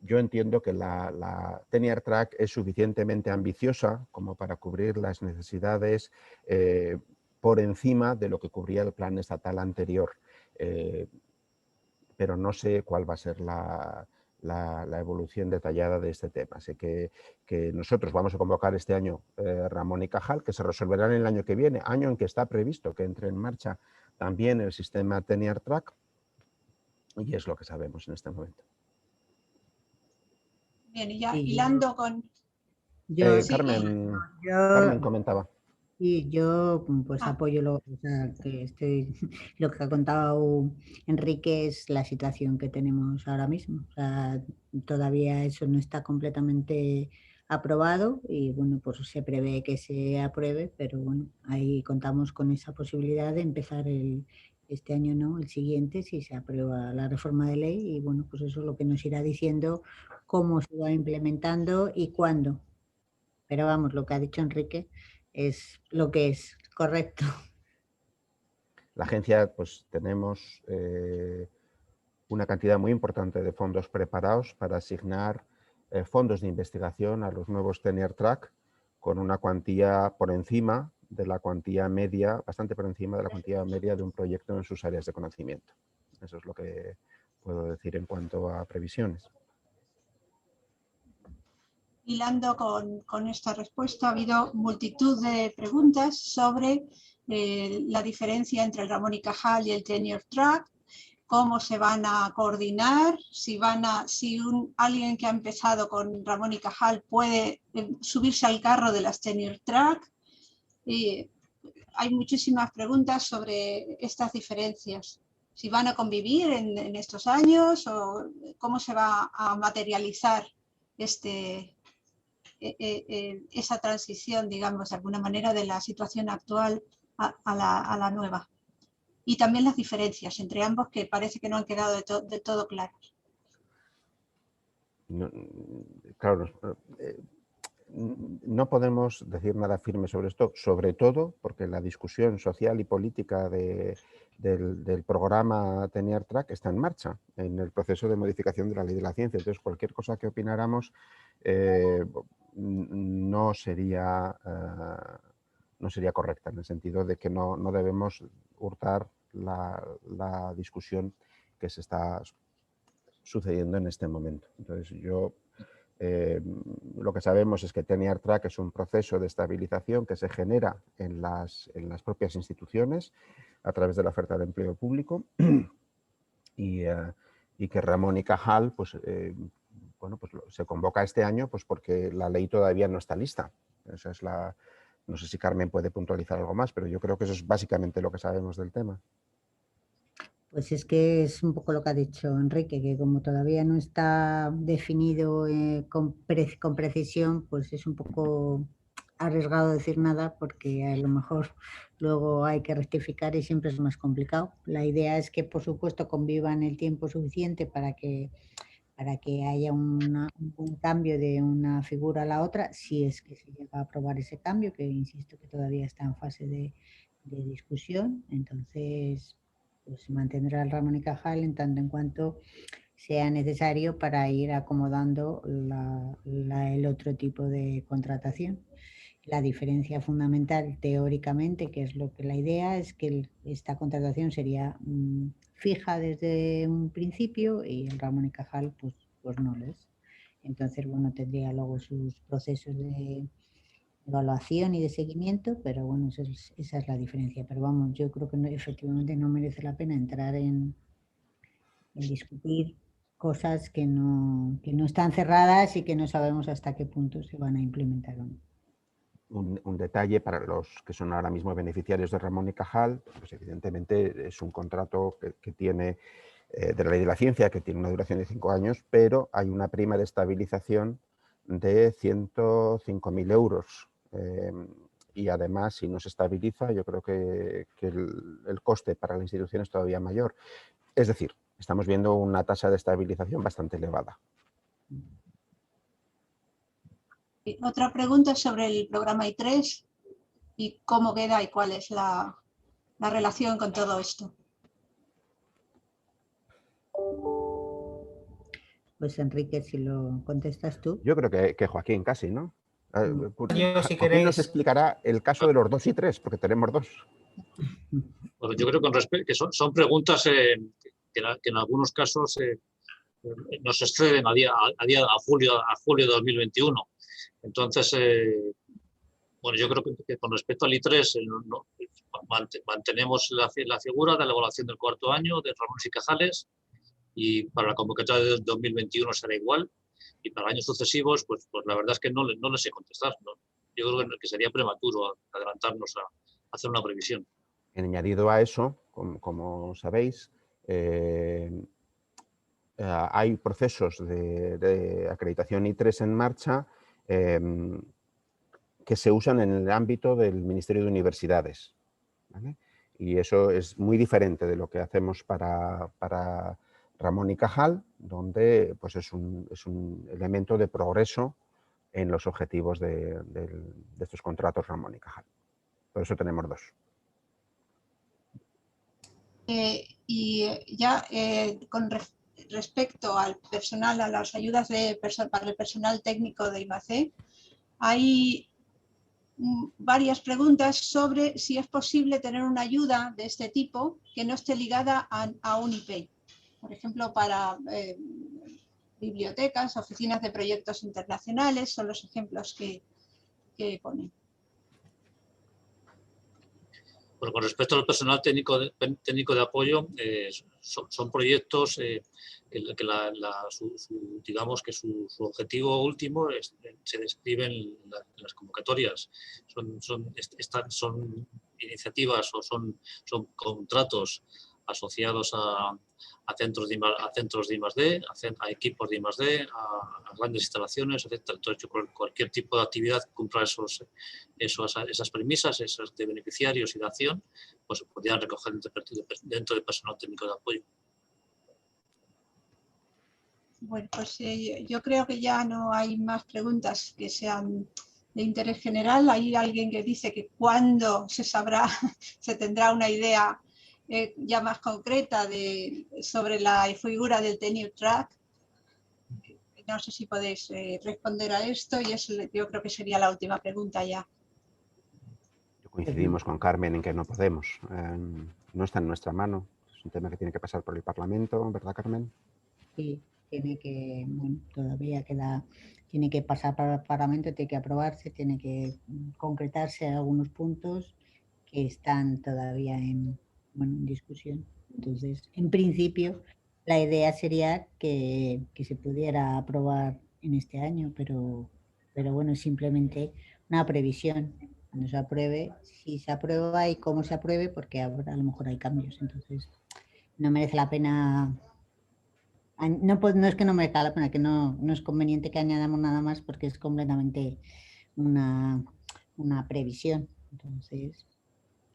Yo entiendo que la tenure track es suficientemente ambiciosa como para cubrir las necesidades por encima de lo que cubría el plan estatal anterior, pero no sé cuál va a ser la evolución detallada de este tema. Sé que nosotros vamos a convocar este año Ramón y Cajal, que se resolverán el año que viene, año en que está previsto que entre en marcha también el sistema tenure track, y es lo que sabemos en este momento. Bien, y ya Sí, hilando con... Carmen comentaba. Y yo pues apoyo lo que ha contado Enrique, es la situación que tenemos ahora mismo. O sea, todavía eso no está completamente aprobado y bueno, pues se prevé que se apruebe, pero bueno, ahí contamos con esa posibilidad de empezar este año, no, el siguiente, si se aprueba la reforma de ley, y bueno, pues eso es lo que nos irá diciendo cómo se va implementando y cuándo. Pero vamos, lo que ha dicho Enrique es lo que es correcto. La agencia, pues tenemos una cantidad muy importante de fondos preparados para asignar fondos de investigación a los nuevos tenure track, con una cuantía por encima de la cuantía media, bastante por encima de la cuantía media de un proyecto en sus áreas de conocimiento. Eso es lo que puedo decir en cuanto a previsiones. Hilando con esta respuesta, ha habido multitud de preguntas sobre la diferencia entre el Ramón y Cajal y el tenure track, cómo se van a coordinar, si alguien que ha empezado con Ramón y Cajal puede subirse al carro de las tenure track. hay muchísimas preguntas sobre estas diferencias. Si van a convivir en estos años o cómo se va a materializar esa transición, digamos, de alguna manera, de la situación actual a la nueva. Y también las diferencias entre ambos, que parece que no han quedado de todo claras. No, claro, no podemos decir nada firme sobre esto, sobre todo porque la discusión social y política del programa Tenure Track está en marcha, en el proceso de modificación de la ley de la ciencia. Entonces, cualquier cosa que opináramos no sería correcta, en el sentido de que no debemos hurtar la discusión que se está sucediendo en este momento. Entonces, lo que sabemos es que Tenure Track es un proceso de estabilización que se genera en las propias instituciones a través de la oferta de empleo público y que Ramón y Cajal se convoca este año porque la ley todavía no está lista. Esa es no sé si Carmen puede puntualizar algo más, pero yo creo que eso es básicamente lo que sabemos del tema. Pues es que es un poco lo que ha dicho Enrique, que como todavía no está definido con precisión, pues es un poco arriesgado decir nada, porque a lo mejor luego hay que rectificar y siempre es más complicado. La idea es que, por supuesto, convivan el tiempo suficiente para que haya un cambio de una figura a la otra, si es que se llega a aprobar ese cambio, que insisto que todavía está en fase de discusión. Entonces, pues mantendrá el Ramón y Cajal en tanto en cuanto sea necesario para ir acomodando el otro tipo de contratación. La diferencia fundamental teóricamente, que es lo que la idea, es que esta contratación sería fija desde un principio y el Ramón y Cajal pues no lo es. Entonces, bueno, tendría luego sus procesos de evaluación y de seguimiento, pero bueno, esa es la diferencia. Pero vamos, yo creo que efectivamente no merece la pena entrar en discutir cosas que no están cerradas y que no sabemos hasta qué punto se van a implementar o no. Un detalle para los que son ahora mismo beneficiarios de Ramón y Cajal, pues evidentemente es un contrato que tiene de la ley de la ciencia, que tiene una duración de 5 años, pero hay una prima de estabilización de 105.000 euros. Y además, si no se estabiliza, yo creo que el coste para la institución es todavía mayor. Es decir, estamos viendo una tasa de estabilización bastante elevada. Otra pregunta sobre el programa I3 y cómo queda y cuál es la relación con todo esto. Pues Enrique, si lo contestas tú. Yo creo que Joaquín casi, ¿no? Yo, si Joaquín queréis, nos explicará el caso de los 2 y 3, porque tenemos 2. Bueno, yo creo que son preguntas que en algunos casos nos exceden a julio de 2021. Entonces, bueno, yo creo que con respecto al I3 mantenemos la figura de la evaluación del 4º año de Ramón y Cajales, y para la convocatoria de 2021 será igual, y para años sucesivos, pues la verdad es que no les sé contestar, ¿no? Yo creo que sería prematuro adelantarnos a hacer una previsión. Añadido a eso, como sabéis, hay procesos de acreditación I3 en marcha que se usan en el ámbito del Ministerio de Universidades, ¿vale? Y eso es muy diferente de lo que hacemos para Ramón y Cajal, donde pues es un elemento de progreso en los objetivos de estos contratos Ramón y Cajal. Por eso tenemos 2. Con respecto al personal, a las ayudas para el personal técnico de IMACE, hay varias preguntas sobre si es posible tener una ayuda de este tipo que no esté ligada a un IP. Por ejemplo, para bibliotecas, oficinas de proyectos internacionales, son los ejemplos que ponen. Bueno, con respecto al personal técnico de apoyo, son proyectos digamos que su objetivo último se describe en las convocatorias. Son iniciativas o son contratos asociados a centros de I+D, a equipos de I+D, a grandes instalaciones, etc. Entonces, cualquier tipo de actividad que cumpla esas premisas, esas de beneficiarios y de acción, pues se podrían recoger dentro del personal técnico de apoyo. Bueno, pues yo creo que ya no hay más preguntas que sean de interés general. Hay alguien que dice que cuándo se sabrá, se tendrá una idea ya más concreta sobre la figura del tenure track. No sé si podéis responder a esto y yo creo que sería la última pregunta ya. Coincidimos con Carmen en que no podemos. No está en nuestra mano. Es un tema que tiene que pasar por el Parlamento, ¿verdad, Carmen? Sí, todavía tiene que pasar por el Parlamento, tiene que aprobarse, tiene que concretarse algunos puntos que están todavía en discusión. Entonces, en principio, la idea sería que se pudiera aprobar en este año, pero bueno, es simplemente una previsión. Cuando se apruebe, si se aprueba y cómo se apruebe, porque ahora a lo mejor hay cambios. Entonces, no merece la pena. No es que no merezca la pena, que no es conveniente que añadamos nada más porque es completamente una previsión. Entonces,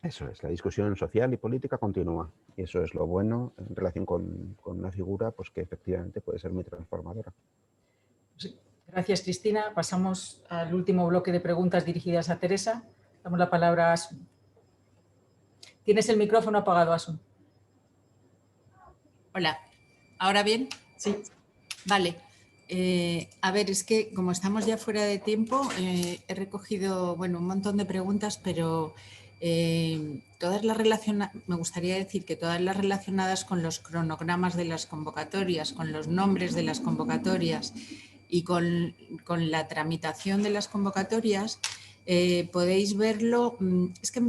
eso es, la discusión social y política continúa. Y eso es lo bueno en relación con una figura pues, que efectivamente puede ser muy transformadora. Sí. Gracias, Cristina. Pasamos al último bloque de preguntas dirigidas a Teresa. Damos la palabra a Asun. Tienes el micrófono apagado, Asun. Hola. ¿Ahora bien? Sí. Vale. A ver, es que como estamos ya fuera de tiempo, he recogido un montón de preguntas, pero todas las me gustaría decir que todas las relacionadas con los cronogramas de las convocatorias, con los nombres de las convocatorias y con la tramitación de las convocatorias, podéis verlo. Es que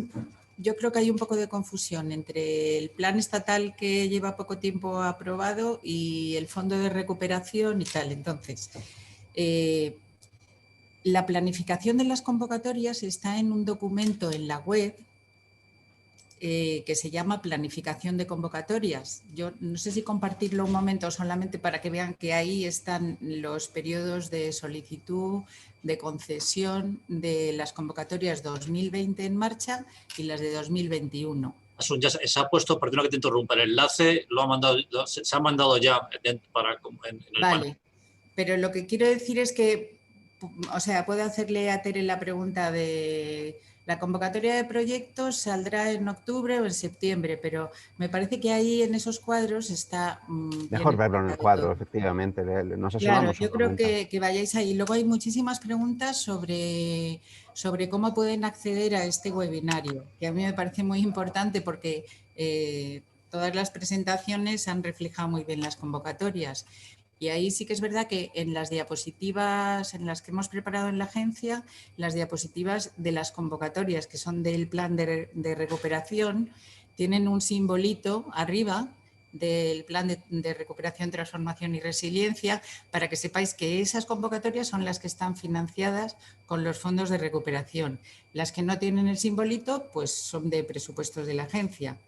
yo creo que hay un poco de confusión entre el plan estatal que lleva poco tiempo aprobado y el fondo de recuperación y tal. Entonces, la planificación de las convocatorias está en un documento en la web que se llama Planificación de Convocatorias. Yo no sé si compartirlo un momento solamente para que vean que ahí están los periodos de solicitud, de concesión de las convocatorias 2020 en marcha y las de 2021. Asun, ya se ha puesto, perdona que te interrumpa, el enlace se ha mandado ya en el Vale, pero lo que quiero decir es que, puedo hacerle a Tere la pregunta de la convocatoria de proyectos saldrá en octubre o en septiembre, pero me parece que ahí en esos cuadros está... Mejor verlo en el cuadro, efectivamente. Nos claro, yo creo que vayáis ahí. Luego hay muchísimas preguntas sobre cómo pueden acceder a este webinario, que a mí me parece muy importante porque todas las presentaciones han reflejado muy bien las convocatorias. Y ahí sí que es verdad que en las diapositivas en las que hemos preparado en la agencia, las diapositivas de las convocatorias que son del plan de recuperación, tienen un simbolito arriba del plan de recuperación, transformación y resiliencia para que sepáis que esas convocatorias son las que están financiadas con los fondos de recuperación. Las que no tienen el simbolito pues son de presupuestos de la agencia.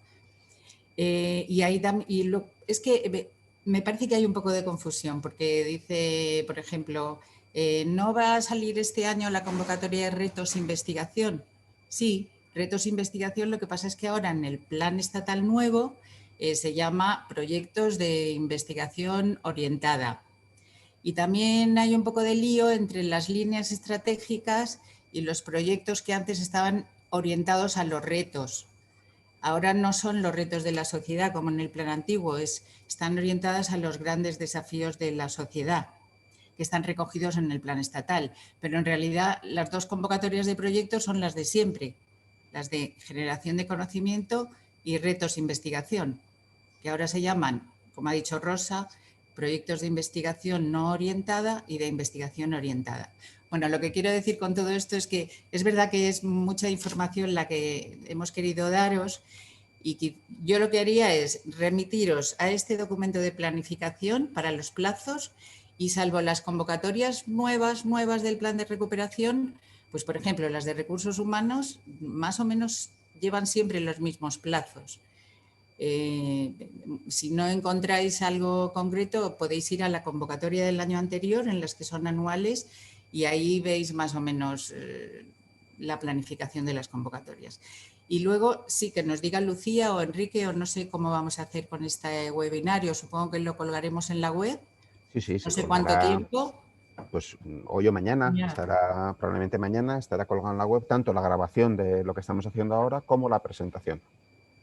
Es que me parece que hay un poco de confusión porque dice, por ejemplo, ¿no va a salir este año la convocatoria de retos investigación? Sí, retos investigación, lo que pasa es que ahora en el plan estatal nuevo se llama proyectos de investigación orientada. Y también hay un poco de lío entre las líneas estratégicas y los proyectos que antes estaban orientados a los retos. Ahora no son los retos de la sociedad como en el plan antiguo, están orientadas a los grandes desafíos de la sociedad que están recogidos en el plan estatal. Pero en realidad las dos convocatorias de proyectos son las de siempre, las de generación de conocimiento y retos de investigación, que ahora se llaman, como ha dicho Rosa, proyectos de investigación no orientada y de investigación orientada. Bueno, lo que quiero decir con todo esto es que es verdad que es mucha información la que hemos querido daros Y yo lo que haría es remitiros a este documento de planificación para los plazos y salvo las convocatorias nuevas del plan de recuperación, pues por ejemplo las de recursos humanos más o menos llevan siempre los mismos plazos. Si no encontráis algo concreto, podéis ir a la convocatoria del año anterior, en las que son anuales, y ahí veis más o menos la planificación de las convocatorias. Y luego sí que nos diga Lucía o Enrique, o no sé cómo vamos a hacer con este webinario, supongo que lo colgaremos en la web. Sí, No sé cuánto tiempo. Pues hoy o mañana, probablemente mañana estará colgado en la web tanto la grabación de lo que estamos haciendo ahora como la presentación.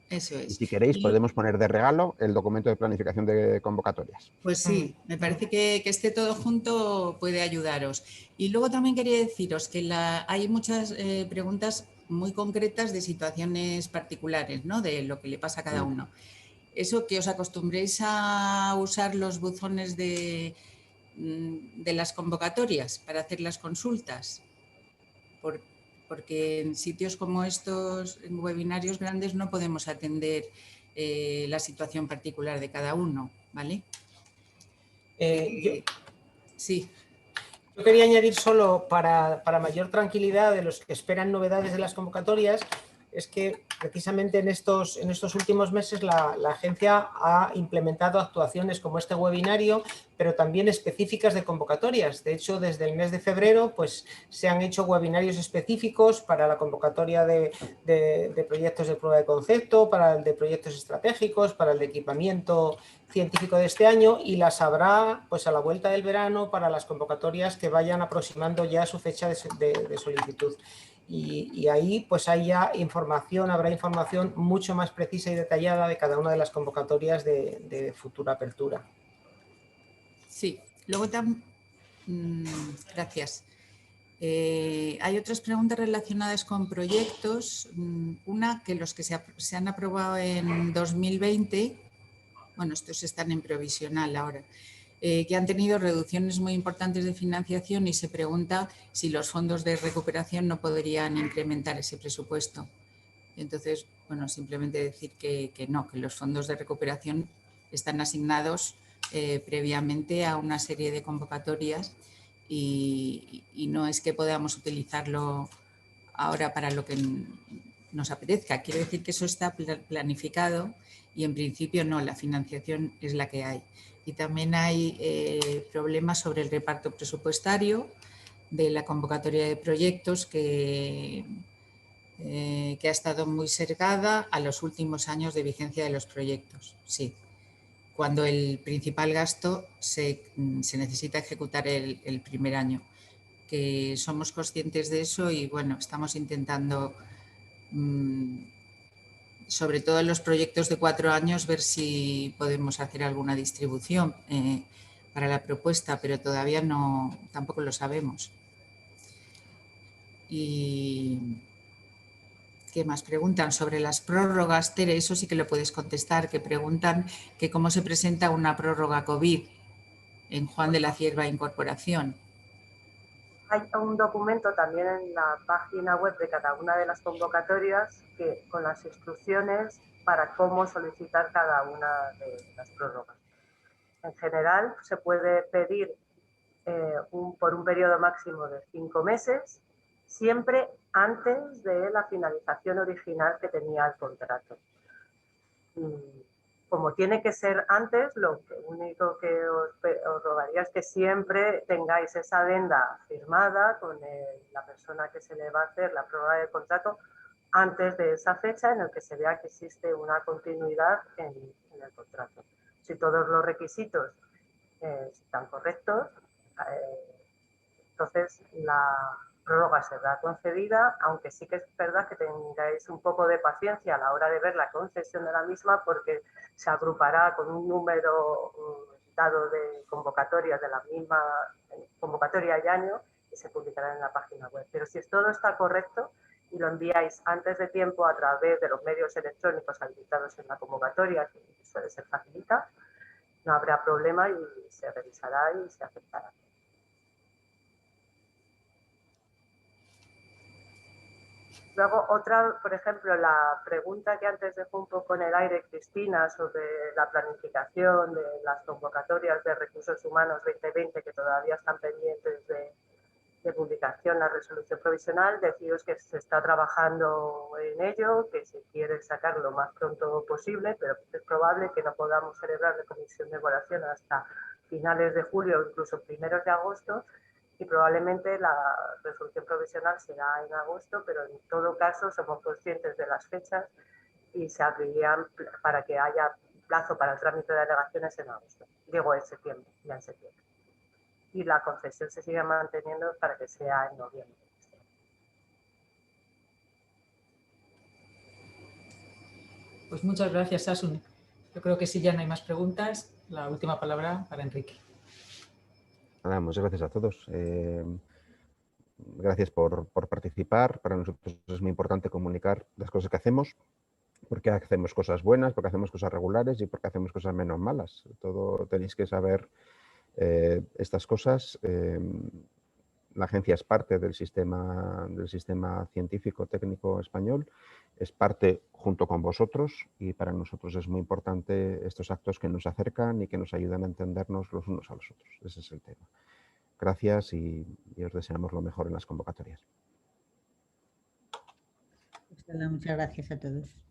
Eso es. Y si queréis podemos poner de regalo el documento de planificación de convocatorias. Pues sí, me parece que esté todo junto puede ayudaros. Y luego también quería deciros que hay muchas preguntas muy concretas de situaciones particulares, ¿no? De lo que le pasa a cada uno. Eso, que os acostumbréis a usar los buzones de las convocatorias para hacer las consultas. Porque en sitios como estos, en webinarios grandes, no podemos atender la situación particular de cada uno, ¿vale? Sí. Yo quería añadir solo para mayor tranquilidad de los que esperan novedades de las convocatorias, es que precisamente en estos últimos meses la agencia ha implementado actuaciones como este webinario, pero también específicas de convocatorias. De hecho, desde el mes de febrero pues, se han hecho webinarios específicos para la convocatoria de proyectos de prueba de concepto, para el de proyectos estratégicos, para el de equipamiento científico de este año, y las habrá pues, a la vuelta del verano para las convocatorias que vayan aproximando ya su fecha de solicitud. Y ahí pues habrá información mucho más precisa y detallada de cada una de las convocatorias de futura apertura. Sí, luego también, gracias. Hay otras preguntas relacionadas con proyectos. Una, que los que se han aprobado en 2020, bueno, estos están en provisional ahora, que han tenido reducciones muy importantes de financiación, y se pregunta si los fondos de recuperación no podrían incrementar ese presupuesto. Entonces, bueno, simplemente decir que no, que los fondos de recuperación están asignados previamente a una serie de convocatorias y no es que podamos utilizarlo ahora para lo que nos apetezca. Quiero decir que eso está planificado y en principio no, la financiación es la que hay. Y también hay problemas sobre el reparto presupuestario de la convocatoria de proyectos que ha estado muy sesgada a los últimos años de vigencia de los proyectos. Sí, cuando el principal gasto se necesita ejecutar el primer año. Que somos conscientes de eso y bueno, estamos intentando, sobre todo en los proyectos de 4 años, ver si podemos hacer alguna distribución para la propuesta, pero todavía tampoco lo sabemos. Y ¿qué más preguntan? Sobre las prórrogas, Tere, eso sí que lo puedes contestar, que preguntan que cómo se presenta una prórroga COVID en Juan de la Cierva Incorporación. Hay un documento también en la página web de cada una de las convocatorias con las instrucciones para cómo solicitar cada una de las prórrogas. En general, se puede pedir por un periodo máximo de 5 meses, siempre antes de la finalización original que tenía el contrato. Y como tiene que ser antes, lo único que os rogaría es que siempre tengáis esa adenda firmada con la persona que se le va a hacer la prueba de contrato antes de esa fecha, en el que se vea que existe una continuidad en el contrato. Si todos los requisitos están correctos, entonces la prórroga será concedida, aunque sí que es verdad que tengáis un poco de paciencia a la hora de ver la concesión de la misma, porque se agrupará con un número dado de convocatorias de la misma convocatoria y año y se publicará en la página web. Pero si todo está correcto y lo enviáis antes de tiempo a través de los medios electrónicos habilitados en la convocatoria, que suele ser facilita, no habrá problema y se revisará y se aceptará. Luego otra, por ejemplo, la pregunta que antes dejó un poco en el aire Cristina sobre la planificación de las convocatorias de recursos humanos 2020 que todavía están pendientes de publicación, la resolución provisional, deciros que se está trabajando en ello, que se quiere sacar lo más pronto posible, pero es probable que no podamos celebrar la comisión de evaluación hasta finales de julio o incluso primeros de agosto, y probablemente la resolución provisional será en agosto, pero en todo caso somos conscientes de las fechas y se abrirían para que haya plazo para el trámite de alegaciones en agosto, digo en septiembre, ya en septiembre. Y la concesión se sigue manteniendo para que sea en noviembre. Pues muchas gracias, Asun. Yo creo que si ya no hay más preguntas, la última palabra para Enrique. Nada, muchas gracias a todos. Gracias por participar. Para nosotros es muy importante comunicar las cosas que hacemos, porque hacemos cosas buenas, porque hacemos cosas regulares y porque hacemos cosas menos malas. Todo tenéis que saber estas cosas. La agencia es parte del sistema científico técnico español, es parte junto con vosotros, y para nosotros es muy importante estos actos que nos acercan y que nos ayudan a entendernos los unos a los otros. Ese es el tema. Gracias y os deseamos lo mejor en las convocatorias. Muchas gracias a todos.